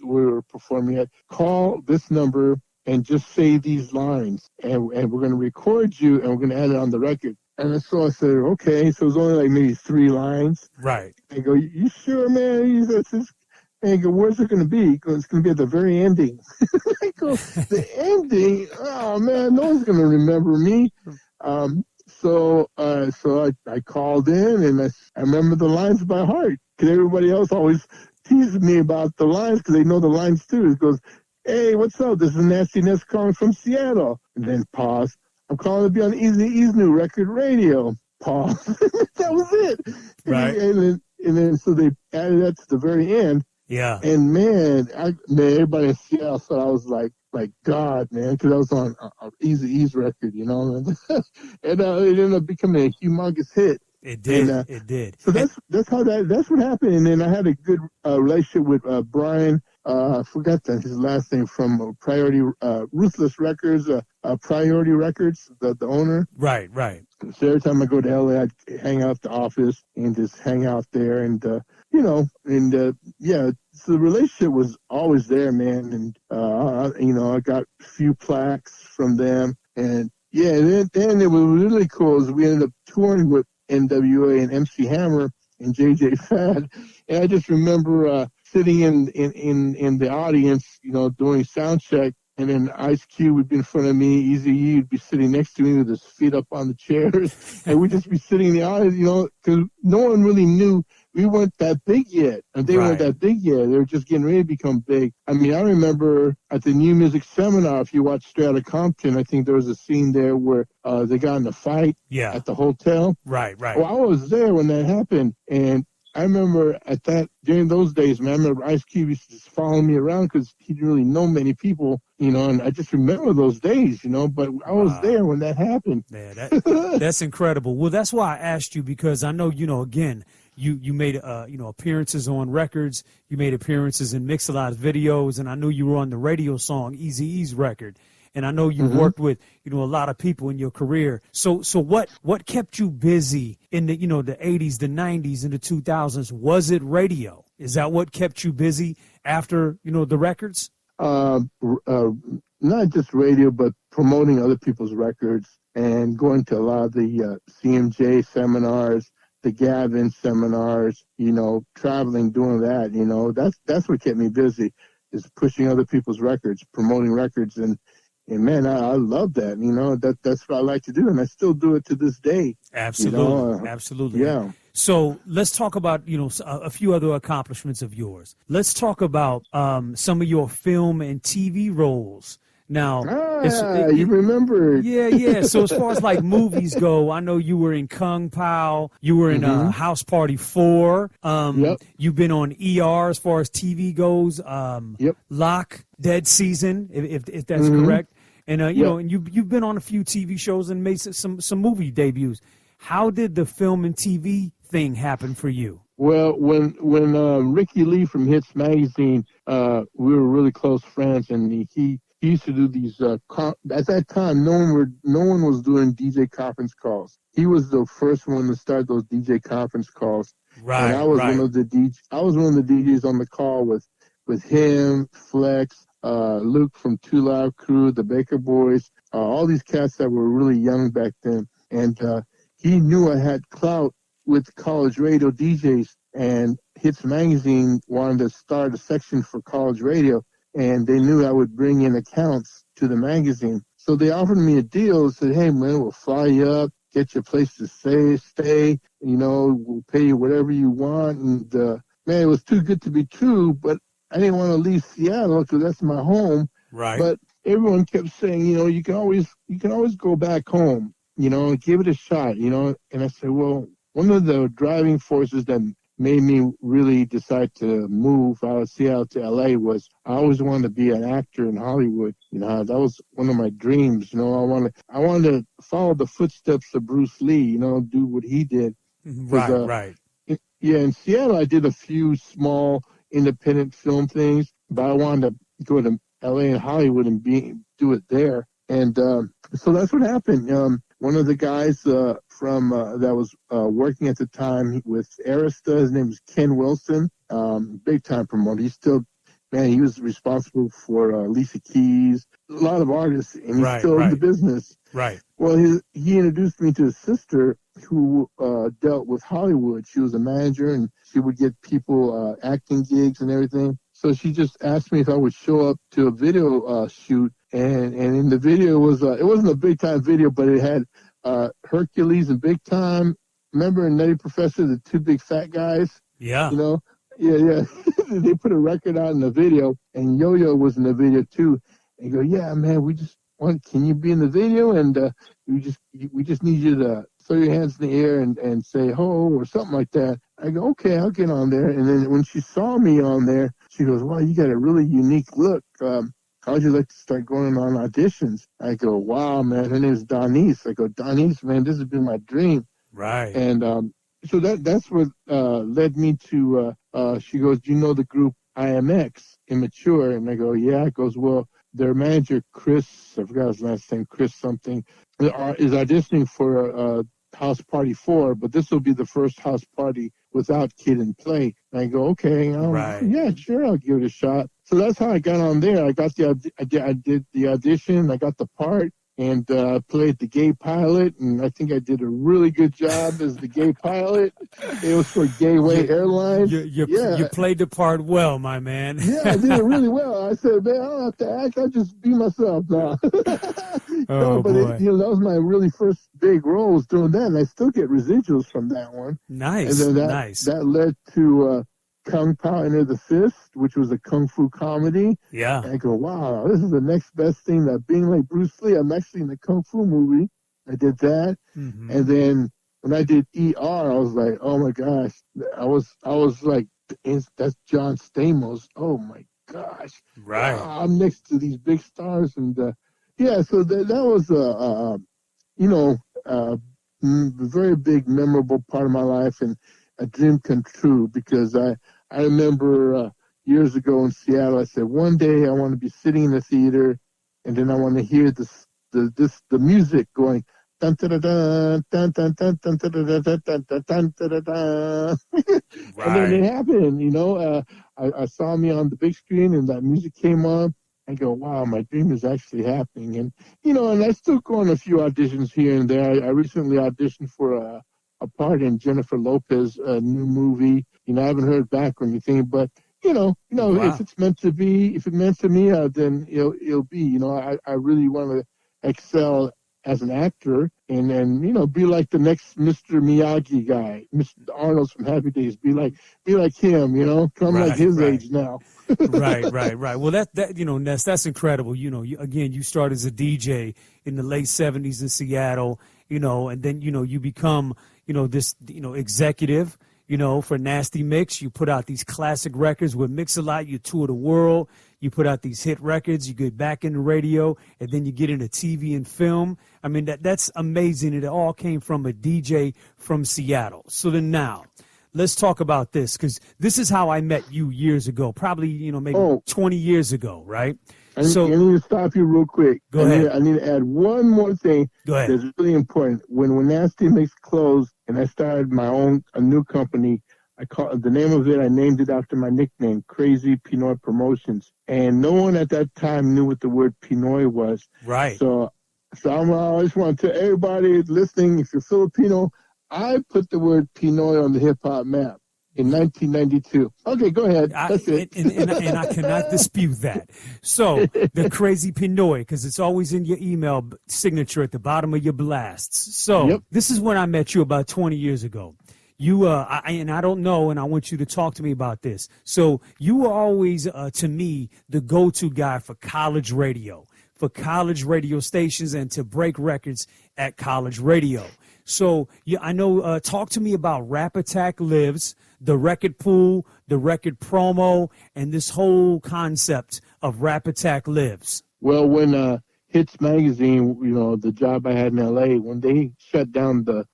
were performing at, call this number and just say these lines, and we're going to record you, and we're going to add it on the record. And so I said, okay. So it was only like maybe 3 lines. Right. I go, you sure, man? He says, and I go, where's it going to be? He goes, it's going to be at the very ending. I go, the ending? Oh, man, no one's going to remember me. So I called in, and I remember the lines by heart, because everybody else always teases me about the lines, because they know the lines too. It goes, hey, what's up? This is Nasty Ness calling from Seattle. And then pause. I'm calling to be on Eazy-E's new record, Radio. Pause. That was it. Right. And then so they added that to the very end. Yeah. And man, everybody in Seattle thought I was like like God, man, because I was on Eazy's record, you know, and it ended up becoming a humongous hit. It did. And, It did. So that's what happened. And then I had a good relationship with Brian. I forgot his last name, from Priority Ruthless Records, Priority Records, the owner. Right. So every time I go to LA, I'd hang out at the office and just hang out there, and you know, and yeah. So the relationship was always there, man. And you know, I got a few plaques from them, and yeah. Then it was really cool. Is we ended up touring with NWA and MC Hammer and JJ Fad, and I just remember sitting in the audience, you know, doing sound check, and then Ice Cube would be in front of me, Eazy would be sitting next to me with his feet up on the chairs, and we'd just be sitting in the audience, you know, because no one really knew we weren't that big yet, and they weren't that big yet. They were just getting ready to become big. I mean, I remember at the New Music Seminar, if you watch Straight Outta Compton, I think there was a scene there where they got in a fight at the hotel. Right. Well, I was there when that happened, and I remember during those days, man, I remember Ice Cube used to just follow me around because he didn't really know many people, you know, and I just remember those days, you know, but I was there when that happened. Man, that's incredible. Well, that's why I asked you, because I know, you know, again, you made, you know, appearances on records, you made appearances in Mix-a-Lot's videos, and I knew you were on the radio song Eazy-E's record. And I know you worked with, you know, a lot of people in your career. So what kept you busy in the, you know, the 80s, the 90s, and the 2000s? Was it radio? Is that what kept you busy after, you know, the records? Not just radio, but promoting other people's records and going to a lot of the CMJ seminars, the Gavin seminars, you know, traveling, doing that, you know, that's what kept me busy, is pushing other people's records, promoting records. And man, I love that. You know, that's what I like to do, and I still do it to this day. Absolutely, you know? Absolutely. Yeah. So let's talk about, you know, a few other accomplishments of yours. Let's talk about some of your film and TV roles. Now, you remember? Yeah. So as far as like movies go, I know you were in Kung Pao, you were in House Party 4. You've been on ER as far as TV goes. Lock, Dead Season, if that's correct. And you know, and you've been on a few TV shows and made some movie debuts. How did the film and TV thing happen for you? Well, when Ricky Lee from Hits Magazine, we were really close friends, and he used to do these. At that time, no one was doing DJ conference calls. He was the first one to start those DJ conference calls. Right. And I was one of the DJs on the call with him, Flex, Luke from Two Live Crew, the Baker Boys, all these cats that were really young back then. And he knew I had clout with college radio DJs, and Hits Magazine wanted to start a section for college radio, and they knew I would bring in accounts to the magazine. So they offered me a deal, said, hey, man, we'll fly you up, get you a place to stay, you know, we'll pay you whatever you want. And, man, it was too good to be true, but I didn't want to leave Seattle because that's my home. Right. But everyone kept saying, you know, you can always go back home, you know, give it a shot, you know. And I said, well, one of the driving forces that made me really decide to move out of Seattle to LA was I always wanted to be an actor in Hollywood. You know, that was one of my dreams. You know, I wanted to follow the footsteps of Bruce Lee, you know, do what he did. Right. Yeah, in Seattle, I did a few small independent film things, but I wanted to go to LA and Hollywood and do it there. And so that's what happened. One of the guys from that was working at the time with Arista, his name is Ken Wilson, big time promoter. He's still, man, he was responsible for Alicia Keys, a lot of artists, and he's still in the business. Right. Well, he introduced me to his sister who dealt with Hollywood. She was a manager, and she would get people acting gigs and everything. So she just asked me if I would show up to a video shoot. And in the video it wasn't a big time video, but it had Hercules and Big Time. Remember in Nutty Professor, the two big fat guys? Yeah. You know? Yeah. They put a record out in the video, and Yo-Yo was in the video too. And you go, yeah, man, can you be in the video? And we just need you to throw your hands in the air and say ho or something like that. I go, okay, I'll get on there. And then when she saw me on there, she goes, wow, you got a really unique look. how would you like to start going on auditions? I go, wow, man, her name is Donnice. I go, Donnice, man, this has been my dream. Right. And so that's what led me to, she goes, do you know the group IMX, Immature? And I go, yeah. It goes, well, their manager, Chris, I forgot his last name, Chris something, is auditioning for House Party 4, but this will be the first house party without Kid and Play. And I go, okay, Right. yeah, sure, I'll give it a shot. So that's how I got on there. I got I did the audition, I got the part, and played the gay pilot, and I think I did a really good job as the gay pilot. It was for Gateway Airlines. You played the part well, my man. Yeah, I did it really well. I said, man, I don't have to act. I just be myself now. Oh, boy. That was my really first big role was doing that, and I still get residuals from that one. Nice, And then nice. That led to Kung Pao Enter the Fist, which was a kung fu comedy. Yeah. And I go, wow, this is the next best thing. That being like Bruce Lee, I'm actually in the kung fu movie. I did that. Mm-hmm. And then when I did ER, I was like, oh my gosh, I was like, that's John Stamos. Oh my gosh. Right. Wow, I'm next to these big stars. And so that was a very big, memorable part of my life and a dream come true, because I remember years ago in Seattle, I said, one day I want to be sitting in a theater, and then I want to hear the music going, dun dun dun dun dun dun dun dun dun dun dun dun dun. And then it happened, I saw me on the big screen, and that music came on. I go, wow, my dream is actually happening. And, and I still go on a few auditions here and there. I recently auditioned for a part in Jennifer Lopez's new movie. I haven't heard back or anything, but, wow. If it's meant to be, if it meant to me, then it'll be. I really want to excel as an actor and be like the next Mr. Miyagi guy, Mr. Arnold from Happy Days. Be like him, come like his age now. Right. Well, that's incredible. You start as a DJ in the late 70s in Seattle, and then, you become, this, executive, for Nasty Mix. You put out these classic records with Mix-a-Lot. You tour the world. You put out these hit records. You get back into radio, and then you get into TV and film. I mean, that's amazing. It all came from a DJ from Seattle. So then now, let's talk about this, because this is how I met you years ago, probably, maybe 20 years ago, right? I need to stop you real quick. Go ahead. I need to add one more thing. Go ahead. That's really important. When Nasty Mix closed and I started a new company, the name of it, I named it after my nickname, Crazy Pinoy Promotions. And no one at that time knew what the word Pinoy was. Right. So I just want to tell everybody listening, if you're Filipino, I put the word Pinoy on the hip-hop map in 1992. Okay, go ahead. That's it. And I cannot dispute that. So, the Crazy Pinoy, because it's always in your email signature at the bottom of your blasts. So, This is when I met you about 20 years ago. You, I don't know, and I want you to talk to me about this. So, you were always, to me, the go-to guy for college radio stations, and to break records at college radio. So, I know, talk to me about Rap Attack Lives, the record pool, the record promo, and this whole concept of Rap Attack Lives. Well, when Hits Magazine, the job I had in L.A., when they shut down the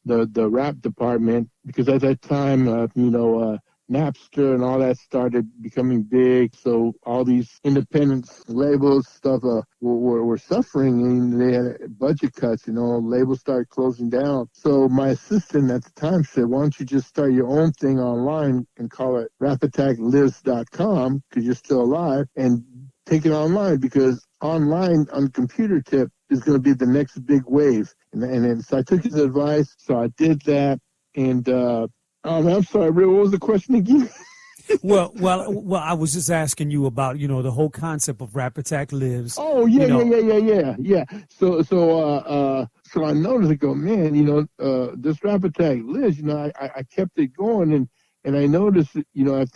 rap department, because at that time, Napster and all that started becoming big, so all these independent labels stuff were suffering, and they had budget cuts. Labels started closing down. So my assistant at the time said, "Why don't you just start your own thing online and call it rapattacklives.com, because you're still alive, and take it online, because online on computer tip is going to be the next big wave." And so I took his advice. So I did that, and I'm sorry, Ray, what was the question again? Well, I was just asking you about, the whole concept of Rap Attack Lives. Oh, yeah. So I noticed, I go, man, this Rap Attack Lives, I kept it going, and I noticed, because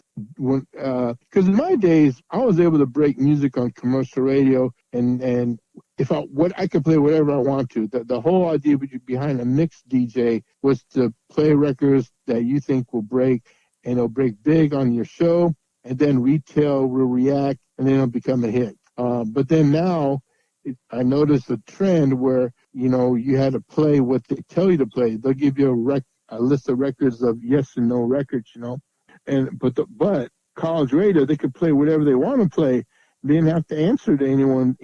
in my days, I was able to break music on commercial radio, and I could play whatever I want to. The whole idea behind a mixed DJ was to play records that you think will break, and it'll break big on your show, and then retail will react, and then it'll become a hit. But then now I noticed a trend where, you had to play what they tell you to play. They'll give you a list of records of yes and no records, but college radio, they could play whatever they want to play. They didn't have to answer to anyone,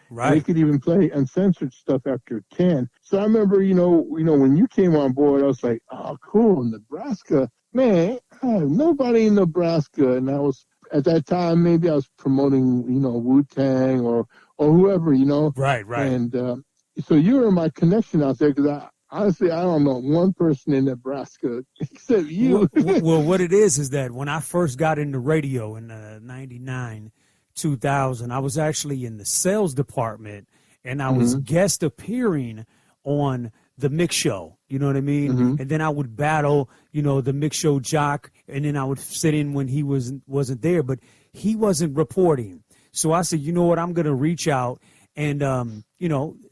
Right. They could even play uncensored stuff after 10. So I remember, when you came on board, I was like, oh, cool, Nebraska. Man, I have nobody in Nebraska. And I was, at that time, maybe I was promoting, Wu-Tang or whoever, Right. And so you were my connection out there because honestly, I don't know one person in Nebraska except you. Well, what it is that when I first got into radio in 99, 2000, I was actually in the sales department, and I was guest appearing on the mix show. You know what I mean? And then I would battle, the mix show jock, and then I would sit in when he wasn't there, but he wasn't reporting. So I said, you know what, I'm going to reach out. And,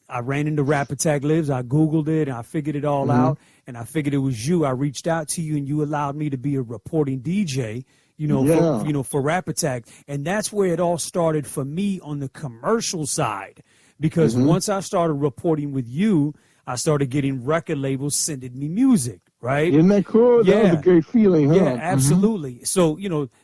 I ran into Rap Attack Lives. I Googled it, and I figured it all out. And I figured it was you. I reached out to you, and you allowed me to be a reporting DJ, for Rap Attack. And that's where it all started for me on the commercial side. Because once I started reporting with you, I started getting record labels sending me music, right? Isn't that cool? Yeah. That was a great feeling, huh? Yeah, absolutely. So,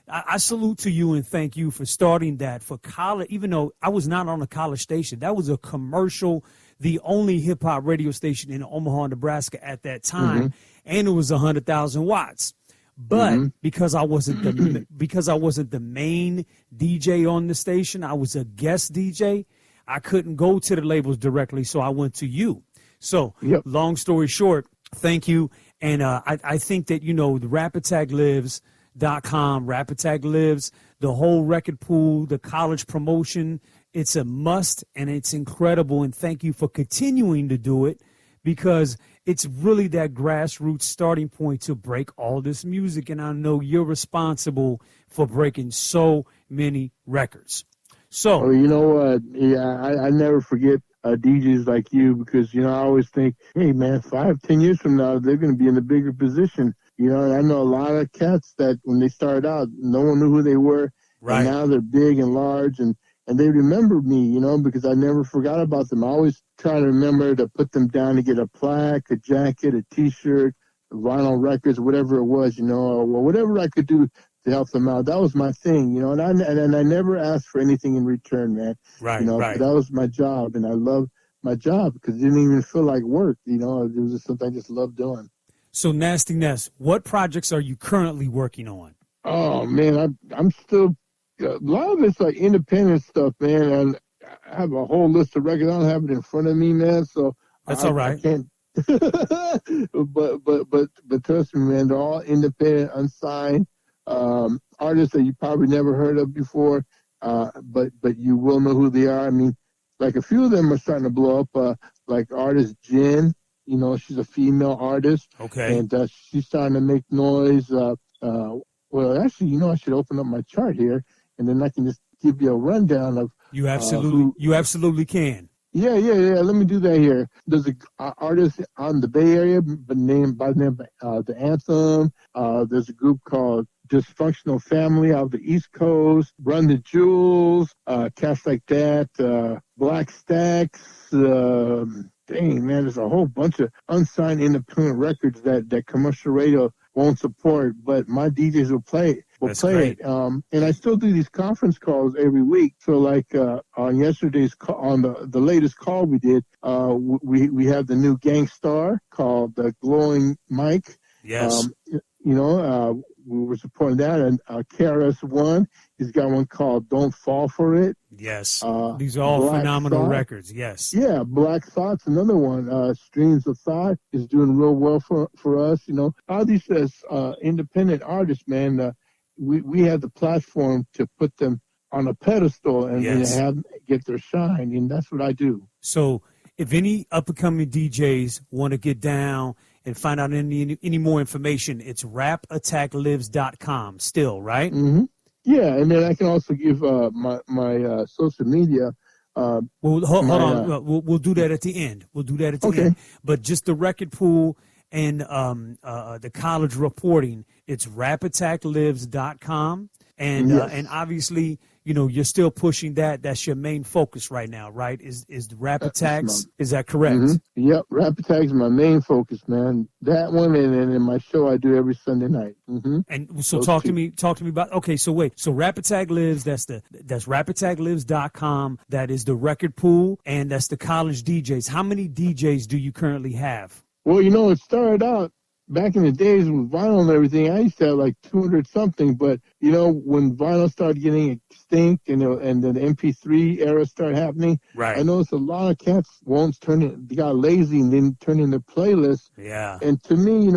I salute to you and thank you for starting that for college, even though I was not on a college station. That was a commercial, the only hip-hop radio station in Omaha, Nebraska at that time, and it was 100,000 watts. But because I wasn't the main DJ on the station, I was a guest DJ, I couldn't go to the labels directly, so I went to you. So, long story short, thank you. And I think that, the RapAttackLives.com, Rap Attack Lives, the whole record pool, the college promotion, it's a must, and it's incredible. And thank you for continuing to do it, because it's really that grassroots starting point to break all this music. And I know you're responsible for breaking so many records. So, you know what? Yeah, I never forget DJs like you, because, I always think, hey, man, 5-10 years from now, they're going to be in a bigger position. And I know a lot of cats that when they started out, no one knew who they were. Right. And now they're big and large, and they remember me, because I never forgot about them. I always try to remember to put them down to get a plaque, a jacket, a T-shirt, vinyl records, whatever it was, or whatever I could do to help them out. That was my thing, and I never asked for anything in return, man. Right, right. That was my job, and I loved my job because it didn't even feel like work, it was just something I just loved doing. So, Nasty Ness, what projects are you currently working on? Oh, man, I'm still, a lot of it's like independent stuff, man, and I have a whole list of records. I don't have it in front of me, man, so that's all right. I can't. but trust me, man, they're all independent, unsigned. Artists that you probably never heard of before, but you will know who they are. I mean, like a few of them are starting to blow up, like artist Jen, she's a female artist. Okay. And she's starting to make noise. Well, actually, I should open up my chart here, and then I can just give you a rundown of you absolutely can. Yeah. Let me do that here. There's an artist on the Bay Area by the name of The Anthem. There's a group called Dysfunctional Family out of the East Coast. Run the Jewels, cats like that. Black Stacks. Dang, man, there's a whole bunch of unsigned independent records that commercial radio won't support, but my DJs will play it. And I still do these conference calls every week. So like on yesterday's call, on the latest call we did, we have the new Gangstar called the Glowing Mic. Yes. We were supporting that, and KRS-One, he's got one called Don't Fall For It. Yes. These are all phenomenal records. Yes. Yeah, Black Thought's another one. Streams of Thought is doing real well for us. All these independent artists, man, we have the platform to put them on a pedestal and get their shine, and that's what I do. So if any up-and-coming DJs want to get down and find out any more information, it's RapAttackLives.com still, right? Mm-hmm. Yeah, and then I can also give my social media. Well, hold on. We'll do that at the end. End. But just the record pool and the college reporting, it's RapAttackLives.com. And and obviously, you're still pushing that. That's your main focus right now, right? Is the rap attacks? Is that correct? Mm-hmm. Yep, rap attacks is my main focus, man. That one, and in my show I do every Sunday night. Mm-hmm. And so talk to me about. Okay, so wait. So Rap Attack Lives. That's rapattacklives.com. That is the record pool, and that's the college DJs. How many DJs do you currently have? Well, it started out back in the days with vinyl and everything. I used to have like 200 something, but when vinyl started getting extinct and the MP3 era started happening, right. I noticed a lot of cats they got lazy and didn't turn in their playlists. Yeah. And to me,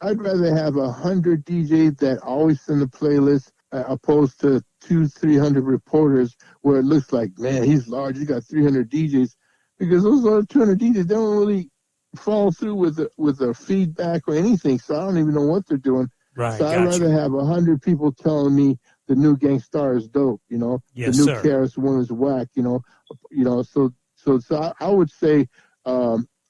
I'd rather have 100 DJs that always send a playlist opposed to 200-300 reporters where it looks like, man, he's large, he got 300 DJs, because those other 200 DJs don't really follow through with the feedback or anything, so I don't even know what they're doing. Right. So I'd rather have 100 people telling me the new Gangstar is dope, Yes, the new sir. KRS One is whack, So I would say,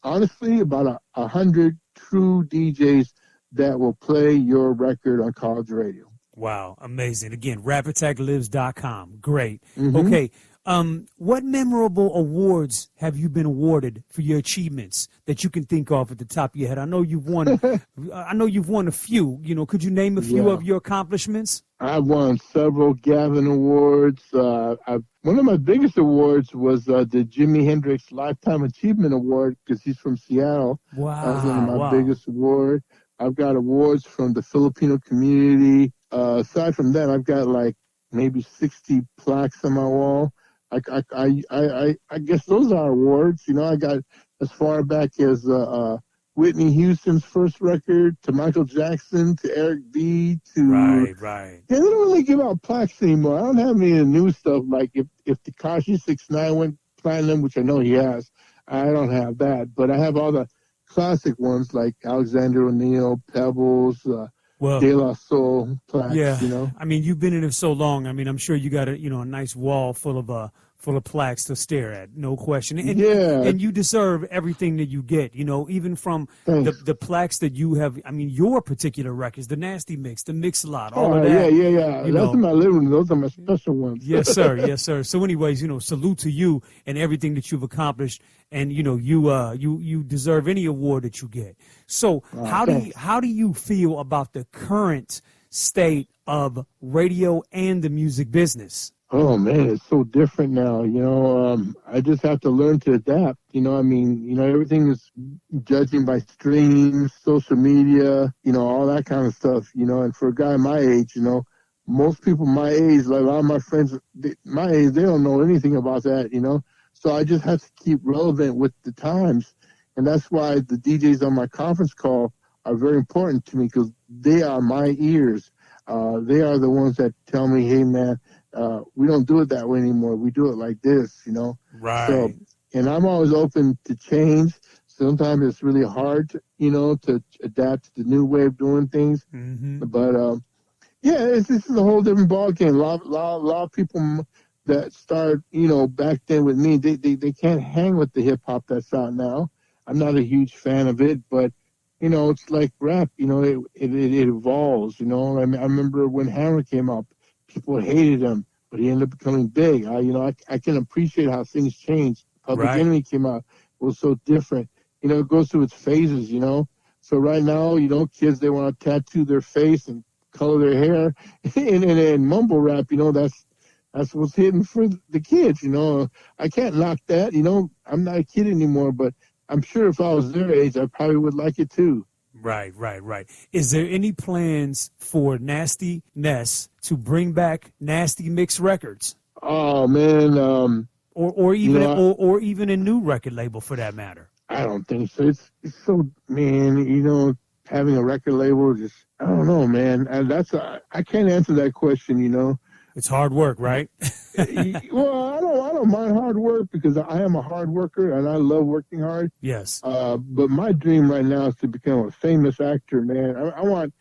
honestly, about 100 true DJs that will play your record on college radio. Wow, amazing. Again, rapattacklives.com. Great. Mm-hmm. Okay. What memorable awards have you been awarded for your achievements that you can think of at the top of your head? I know you've won. I know you've won a few. Could you name a few of your accomplishments? I've won several Gavin Awards. One of my biggest awards was the Jimi Hendrix Lifetime Achievement Award, because he's from Seattle. Wow. That was one of my biggest awards. I've got awards from the Filipino community. Aside from that, I've got like maybe 60 plaques on my wall. I guess those are awards. I got as far back as Whitney Houston's first record, to Michael Jackson, to Eric B, to right. Yeah, they don't really give out plaques anymore. I don't have any of the new stuff. Like if Tekashi 6ix9ine went platinum, which I know he has, I don't have that. But I have all the classic ones like Alexander O'Neal, Pebbles, De La Soul plaques. Yeah, I mean, you've been in it so long. I mean, I'm sure you got a nice wall full of plaques to stare at, no question. And, and you deserve everything that you get, even from the plaques that you have. I mean, your particular records, the Nasty Mix, the Mix-a-Lot, all of that. Yeah. That's in my living room. Those are my special ones. Yes, sir. Yes, sir. So anyways, salute to you and everything that you've accomplished. And, you deserve any award that you get. So how do you feel about the current state of radio and the music business? Oh man, it's so different now. I just have to learn to adapt. Everything is judging by streams, social media, all that kind of stuff. And for a guy my age, most people my age, like a lot of my friends my age, they don't know anything about that. So I just have to keep relevant with the times, and that's why the DJs on my conference call are very important to me, because they are my ears. They are the ones that tell me, hey man, we don't do it that way anymore. We do it like this, Right. So, and I'm always open to change. Sometimes it's really hard, to adapt to the new way of doing things. Mm-hmm. But this is a whole different ballgame. A lot of people that start, back then with me, they can't hang with the hip hop that's out now. I'm not a huge fan of it, but it's like rap. It evolves. I remember when Hammer came up, people hated him, but he ended up becoming big. I can appreciate how things change. Public Enemy came out, it was so different. It goes through its phases. So right now, kids, they want to tattoo their face and color their hair, and mumble rap. That's what's hidden for the kids. I can't knock that. I'm not a kid anymore, but I'm sure if I was their age, I probably would like it too. Right. Is there any plans for Nasty Ness to bring back Nasty Mix Records? Oh man, or even a new record label for that matter? I don't think so. It's so, man. Having a record label, just I don't know, man. I can't answer that question. It's hard work, right? Well, I don't mind hard work, because I am a hard worker and I love working hard. Yes. But my dream right now is to become a famous actor, man. I want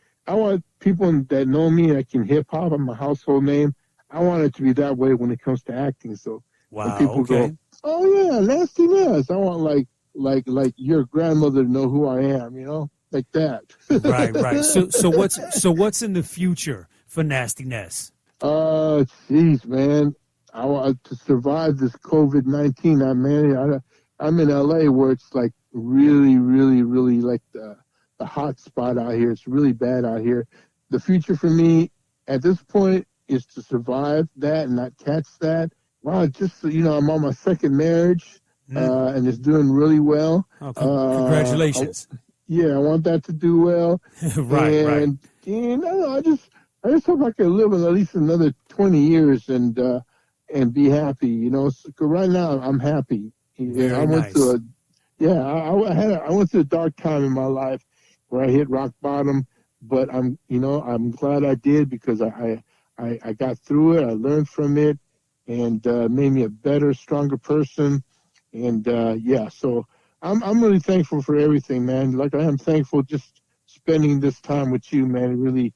people that know me, that can hip hop. I'm a household name. I want it to be that way when it comes to acting. So when people go, oh yeah, Nasty Ness, I want like your grandmother to know who I am, like that. Right. So what's in the future for Nasty Ness? Jeez, man. To survive this COVID-19, I'm in LA where it's like really, really, really like the hot spot out here. It's really bad out here. The future for me at this point is to survive that and not catch that. Wow, just, I'm on my second marriage, and it's doing really well. Oh, congratulations. I want that to do well. Right. I just hope I can live at least another 20 years and be happy. So right now I'm happy. Very I went nice. I went through a dark time in my life where I hit rock bottom, but I'm glad I did because I got through it. I learned from it and made me a better, stronger person. And so I'm really thankful for everything, man. Like I am thankful just spending this time with you, man. It really,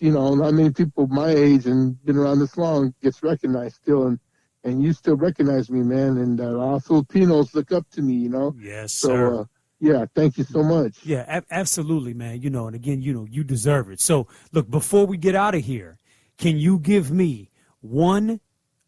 not many people my age and been around this long gets recognized still, and you still recognize me, man. And all Filipinos look up to me, Yes, sir. So, thank you so much. Yeah, absolutely, man. And again, you deserve it. So, look, before we get out of here, can you give me one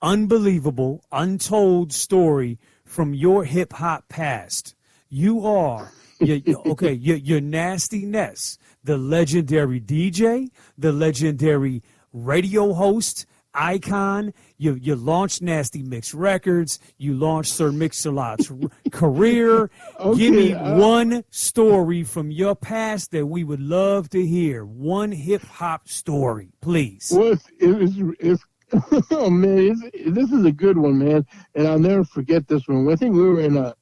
unbelievable, untold story from your hip hop past? You are, you're Nasty Ness, the legendary DJ, the legendary radio host, icon. You launched Nasty Mix Records. You launched Sir Mix-a-Lot's career. Give me one story from your past that we would love to hear. One hip hop story, please. Well, it's oh man, this is a good one, man, and I'll never forget this one. I think we were in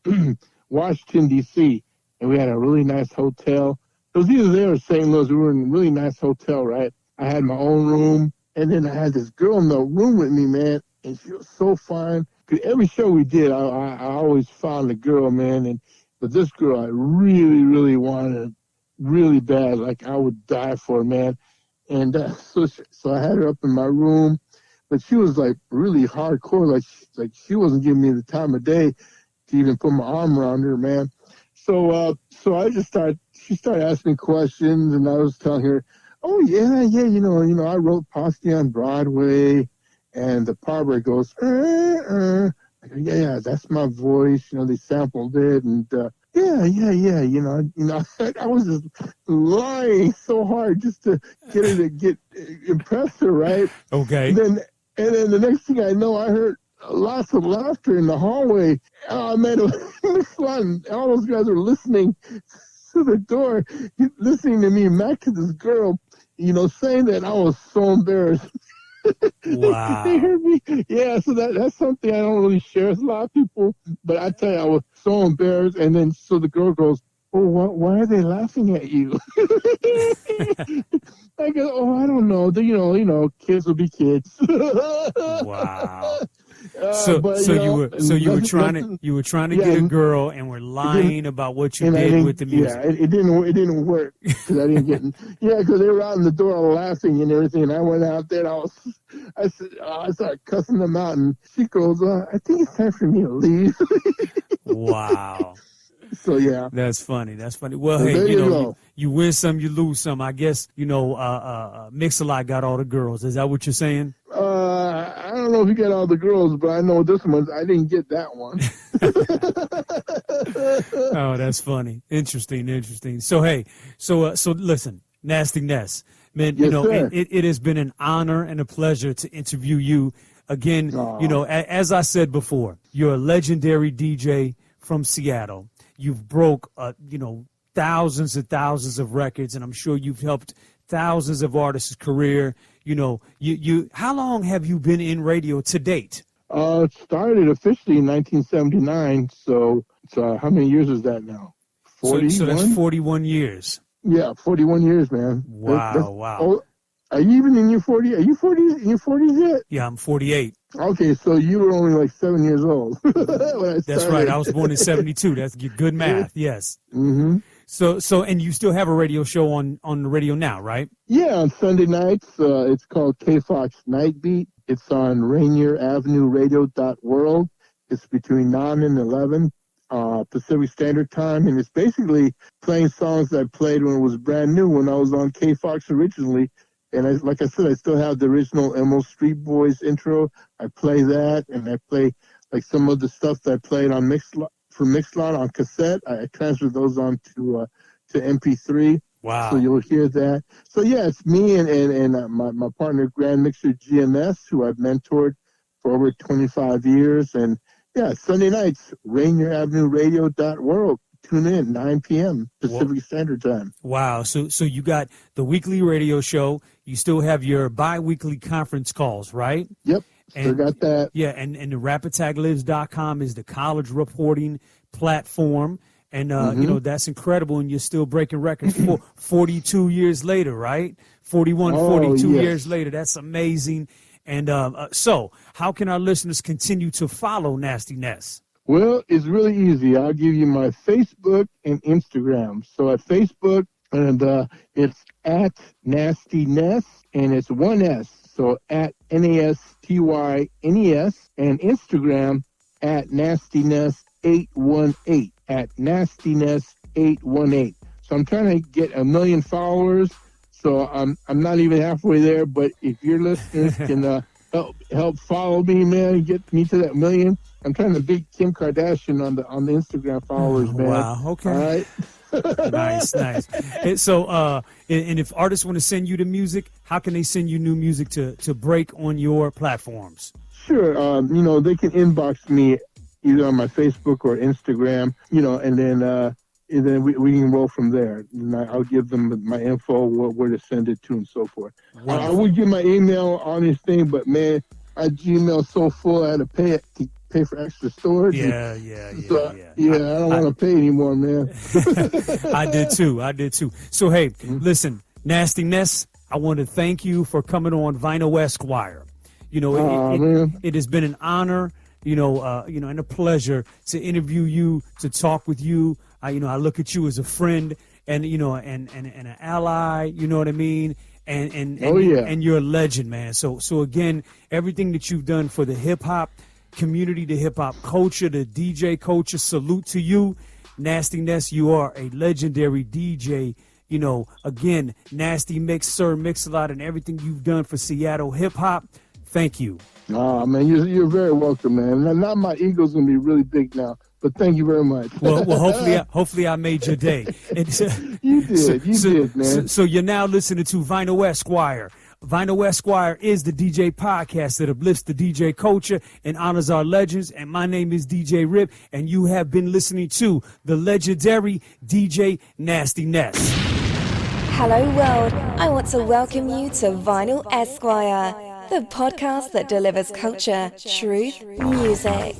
Washington D.C. and we had a really nice hotel. It was either there or St. Louis. We were in a really nice hotel, right? I had my own room. And then I had this girl in the room with me, man, and she was so fine. Cause every show we did, I always found a girl, man. But this girl I really, really wanted really bad. Like I would die for her, man. And so I had her up in my room, but she was like really hardcore. Like she wasn't giving me the time of day to even put my arm around her, man. So I just she started asking me questions, and I was telling her, oh, yeah, I wrote Posse on Broadway, and the part where it goes, I go, yeah, that's my voice, they sampled it, and, I was just lying so hard just to get her to impress her, right? Okay. And then the next thing I know, I heard lots of laughter in the hallway. Oh, man, it was fun. All those guys were listening to the door, listening to me back to this girl, saying that. I was so embarrassed. Wow. They heard me. Yeah, so that's something I don't really share with a lot of people. But I tell you, I was so embarrassed. And then so the girl goes, oh, why are they laughing at you? I go, oh, I don't know. Kids will be kids. Wow. You were trying to get a girl and were lying about what you did with the music. Yeah, it didn't work because I didn't get. Because they were out in the door laughing and everything, and I went out there and I started cussing them out, and she goes, I think it's time for me to leave. Wow. So yeah, that's funny. Well, hey, you win some, you lose some. I guess Mix-a-Lot got all the girls. Is that what you're saying? I don't know if you got all the girls, but I know this one. I didn't get that one. Oh, that's funny. Interesting. So hey, so listen, Nasty Ness, man. Yes, it has been an honor and a pleasure to interview you again. Aww. As I said before, you're a legendary DJ from Seattle. You've broke, thousands and thousands of records, and I'm sure you've helped thousands of artists' career. How long have you been in radio to date? It started officially in 1979. So how many years is that now? 41? So that's 41 years. Yeah, 41 years, man. Wow. Oh, are you even in your 40s? Are you 40 in your 40s yet? Yeah, I'm 48. Okay, so you were only like 7 years old when I started. That's right. I was born in 72. That's good math. Yes. Mm-hmm. So, and you still have a radio show on the radio now, right? Yeah, on Sunday nights. It's called K-Fox Night Beat. It's on RainierAvenueRadio.world. It's between 9 and 11 Pacific Standard Time, and it's basically playing songs that I played when it was brand new, when I was on K-Fox originally, And like I said, I still have the original Emerald Street Boys intro. I play that, and I play like some of the stuff that I played on Mixlot on cassette. I transferred those on to MP3. Wow. So you'll hear that. So yeah, it's me and my partner Grand Mixer GMS, who I've mentored for over 25 years. And yeah, Sunday nights, RainierAvenueRadio.world. Tune in 9 p.m. Pacific Standard Time. Wow. So you got the weekly radio show. You still have your bi-weekly conference calls, right? Yep. Still got that. Yeah, and the RapidTagLives.com is the college reporting platform. And, you know, that's incredible. And you're still breaking records 42 years later, right? 42 years later. That's amazing. And so how can our listeners continue to follow Nasty Ness? Well, it's really easy. I'll give you my Facebook and Instagram. So at Facebook, and it's at Nasty Ness, and it's one S. So at NASTYNES, and Instagram at NastyNess818, at NastyNess818. So I'm trying to get 1 million followers. So I'm not even halfway there. But if your listeners can help follow me, man, and get me to that 1 million. I'm trying to beat Kim Kardashian on the Instagram followers, man. Wow. Okay. All right. Nice. And so, and if artists want to send you the music, how can they send you new music to break on your platforms? Sure. You know, they can inbox me either on my Facebook or Instagram. You know, and then we can roll from there. And I'll give them my info, where to send it to, and so forth. I would give my email on this thing, but man, my Gmail's so full I had to pay for extra storage. Yeah. I don't want to pay anymore, man. I did too. So, hey, listen, Nasty Ness, I want to thank you for coming on Vinyl Esquire. You know, it has been an honor, and a pleasure to interview you, to talk with you. I look at you as a friend and an ally, you know what I mean? And you're a legend, man. So again, everything that you've done for the hip hop community, the hip hop culture, the DJ culture, salute to you. Nasty Ness, you are a legendary DJ. You know, again, Nasty Mix, Sir Mix-a-Lot, and everything you've done for Seattle hip hop. Thank you. Oh, man, you're very welcome, man. Now my ego's gonna be really big now, but thank you very much. Well, hopefully I made your day. You did, man. So you're now listening to Vinyl Esquire. Vinyl Esquire is the DJ podcast that uplifts the DJ culture and honors our legends. And my name is DJ Rip, and you have been listening to the legendary DJ Nasty Ness. Hello world, I want to welcome you to Vinyl Esquire, the podcast that delivers culture, truth, music.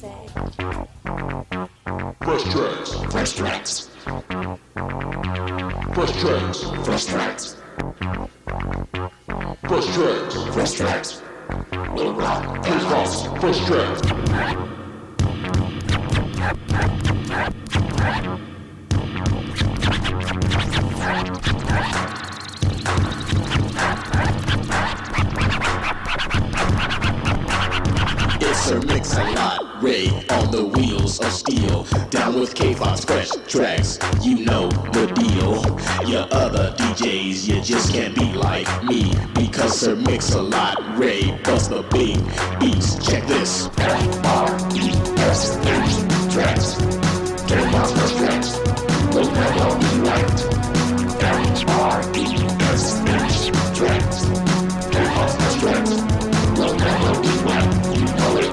Fresh tracks. Fresh tracks. Fresh tracks. Fresh tracks. Fresh tracks. Fresh tracks. Lil Rock. Chris Foss. Fresh tracks. It's a Mix-a-Lot, Ray on the wheels of steel. Down with K-Fox, fresh tracks, you know the deal. Your other DJs, you just can't be like me. Because Sir Mix-a-Lot, Ray bust the big beats. Check this. R-E-S-H tracks. K-Fox fresh tracks. Look at all we right. R-E-S-H tracks. K-Fox fresh tracks. Look at all we right. You know it.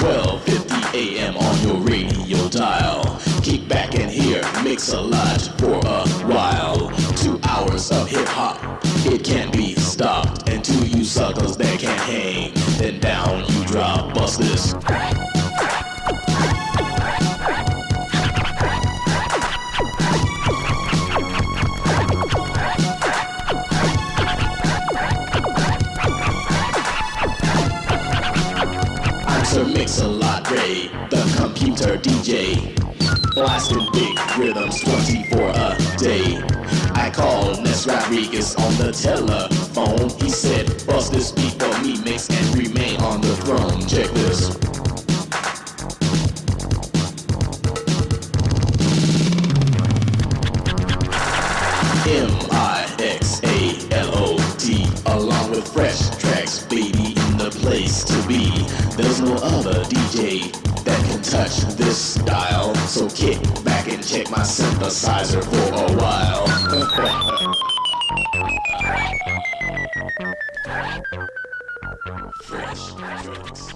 12:50 a.m. on your radio dial. Kick back and hear Mix-a-Lot for a while. 2 hours of hip-hop, it can't be stopped. And to you suckers that can't hang, then down you drop. Bust this. Sir Mix-a-Lot Ray, the computer DJ, blasting big rhythms 24 a day. I I called Ness Rodriguez on the telephone. He said, bust this beat for me, mix, and remain on the throne. Check this. M-I-X-A-L-O-T, along with fresh tracks, baby, in the place to be. There's no other DJ that can touch this style, so kick back and check my synthesizer for a while. Fresh tracks.